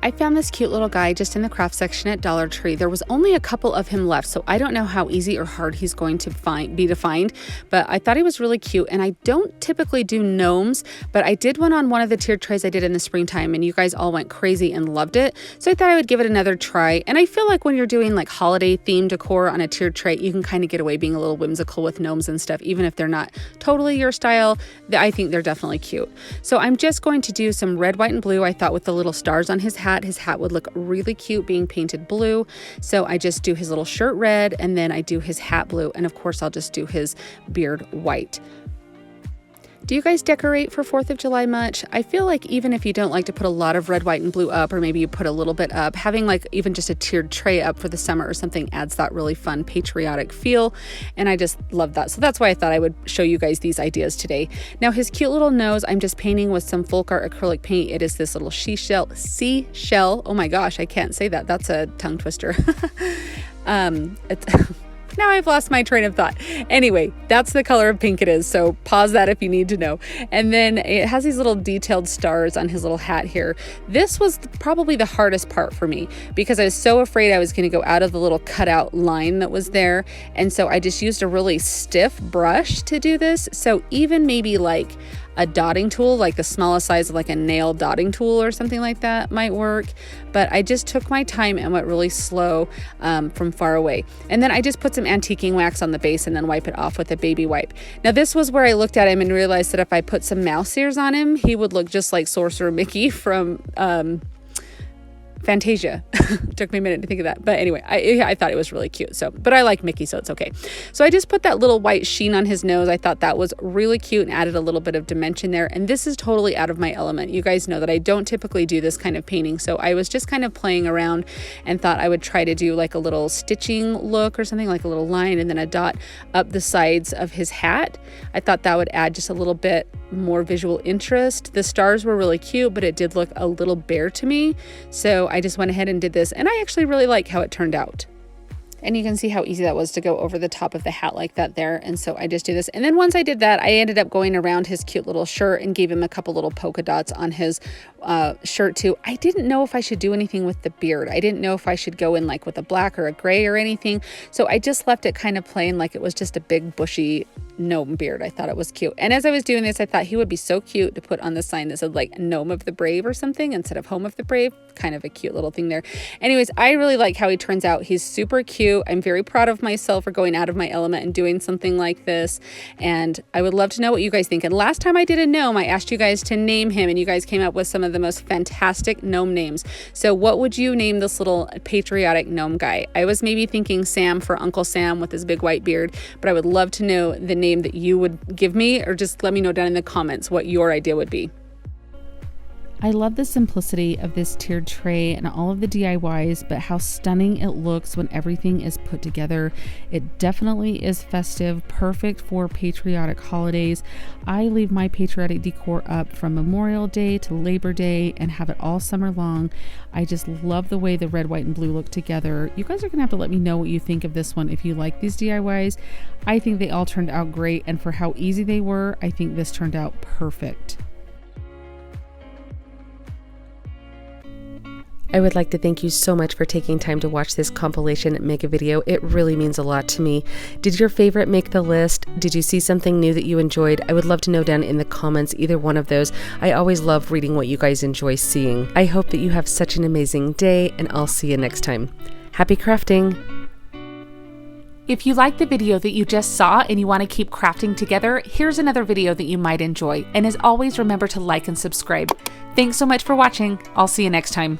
I found this cute little guy just in the craft section at Dollar Tree. There was only a couple of him left, so I don't know how easy or hard he's going to be to find, but I thought he was really cute. And I don't typically do gnomes, but I did one on one of the tiered trays I did in the springtime, and you guys all went crazy and loved it. So I thought I would give it another try. And I feel like when you're doing like holiday themed decor on a tiered tray, you can kind of get away being a little whimsical with gnomes and stuff, even if they're not totally your style. I think they're definitely cute. So I'm just going to do some red, white, and blue. I thought with the little stars on his hat would look really cute being painted blue. So I just do his little shirt red, and then I do his hat blue, and of course I'll just do his beard white. Do you guys decorate for 4th of July much? I feel like even if you don't like to put a lot of red, white, and blue up, or maybe you put a little bit up, having like even just a tiered tray up for the summer or something adds that really fun patriotic feel, and I just love that. So that's why I thought I would show you guys these ideas today. Now his cute little nose, I'm just painting with some Folk Art acrylic paint. It is this little seashell. Oh my gosh, I can't say that. That's a tongue twister. Now I've lost my train of thought. Anyway, that's the color of pink it is. So pause that if you need to know. And then it has these little detailed stars on his little hat here. This was probably the hardest part for me because I was so afraid I was going to go out of the little cutout line that was there. And so I just used a really stiff brush to do this. So even maybe like a dotting tool, like the smallest size of like a nail dotting tool or something like that might work. But I just took my time and went really slow from far away. And then I just put some antiquing wax on the base and then wipe it off with a baby wipe. Now this was where I looked at him and realized that if I put some mouse ears on him, he would look just like Sorcerer Mickey from Fantasia. Took me a minute to think of that. But anyway, I thought it was really cute. But I like Mickey, so it's okay. So I just put that little white sheen on his nose. I thought that was really cute and added a little bit of dimension there. And this is totally out of my element. You guys know that I don't typically do this kind of painting. So I was just kind of playing around and thought I would try to do like a little stitching look or something, like a little line and then a dot up the sides of his hat. I thought that would add just a little bit more visual interest. The stars were really cute, but it did look a little bare to me. So I just went ahead and did this, and I actually really like how it turned out. And you can see how easy that was to go over the top of the hat like that there. And so I just do this. And then once I did that, I ended up going around his cute little shirt and gave him a couple little polka dots on his shirt too. I didn't know if I should do anything with the beard. I didn't know if I should go in like with a black or a gray or anything. So I just left it kind of plain, like it was just a big bushy gnome beard. I thought it was cute. And as I was doing this, I thought he would be so cute to put on the sign that said like Gnome of the Brave or something instead of Home of the Brave. Kind of a cute little thing there. Anyways, I really like how he turns out. He's super cute. I'm very proud of myself for going out of my element and doing something like this. And I would love to know what you guys think. And last time I did a gnome, I asked you guys to name him and you guys came up with some of the most fantastic gnome names. So what would you name this little patriotic gnome guy? I was maybe thinking Sam for Uncle Sam with his big white beard, but I would love to know the name that you would give me, or just let me know down in the comments what your idea would be. I love the simplicity of this tiered tray and all of the DIYs, but how stunning it looks when everything is put together. It definitely is festive, perfect for patriotic holidays. I leave my patriotic decor up from Memorial Day to Labor Day and have it all summer long. I just love the way the red, white, and blue look together. You guys are gonna have to let me know what you think of this one if you like these DIYs. I think they all turned out great, and for how easy they were, I think this turned out perfect. I would like to thank you so much for taking time to watch this compilation mega video. It really means a lot to me. Did your favorite make the list? Did you see something new that you enjoyed? I would love to know down in the comments, either one of those. I always love reading what you guys enjoy seeing. I hope that you have such an amazing day, and I'll see you next time. Happy crafting! If you like the video that you just saw and you want to keep crafting together, here's another video that you might enjoy. And as always, remember to like and subscribe. Thanks so much for watching. I'll see you next time.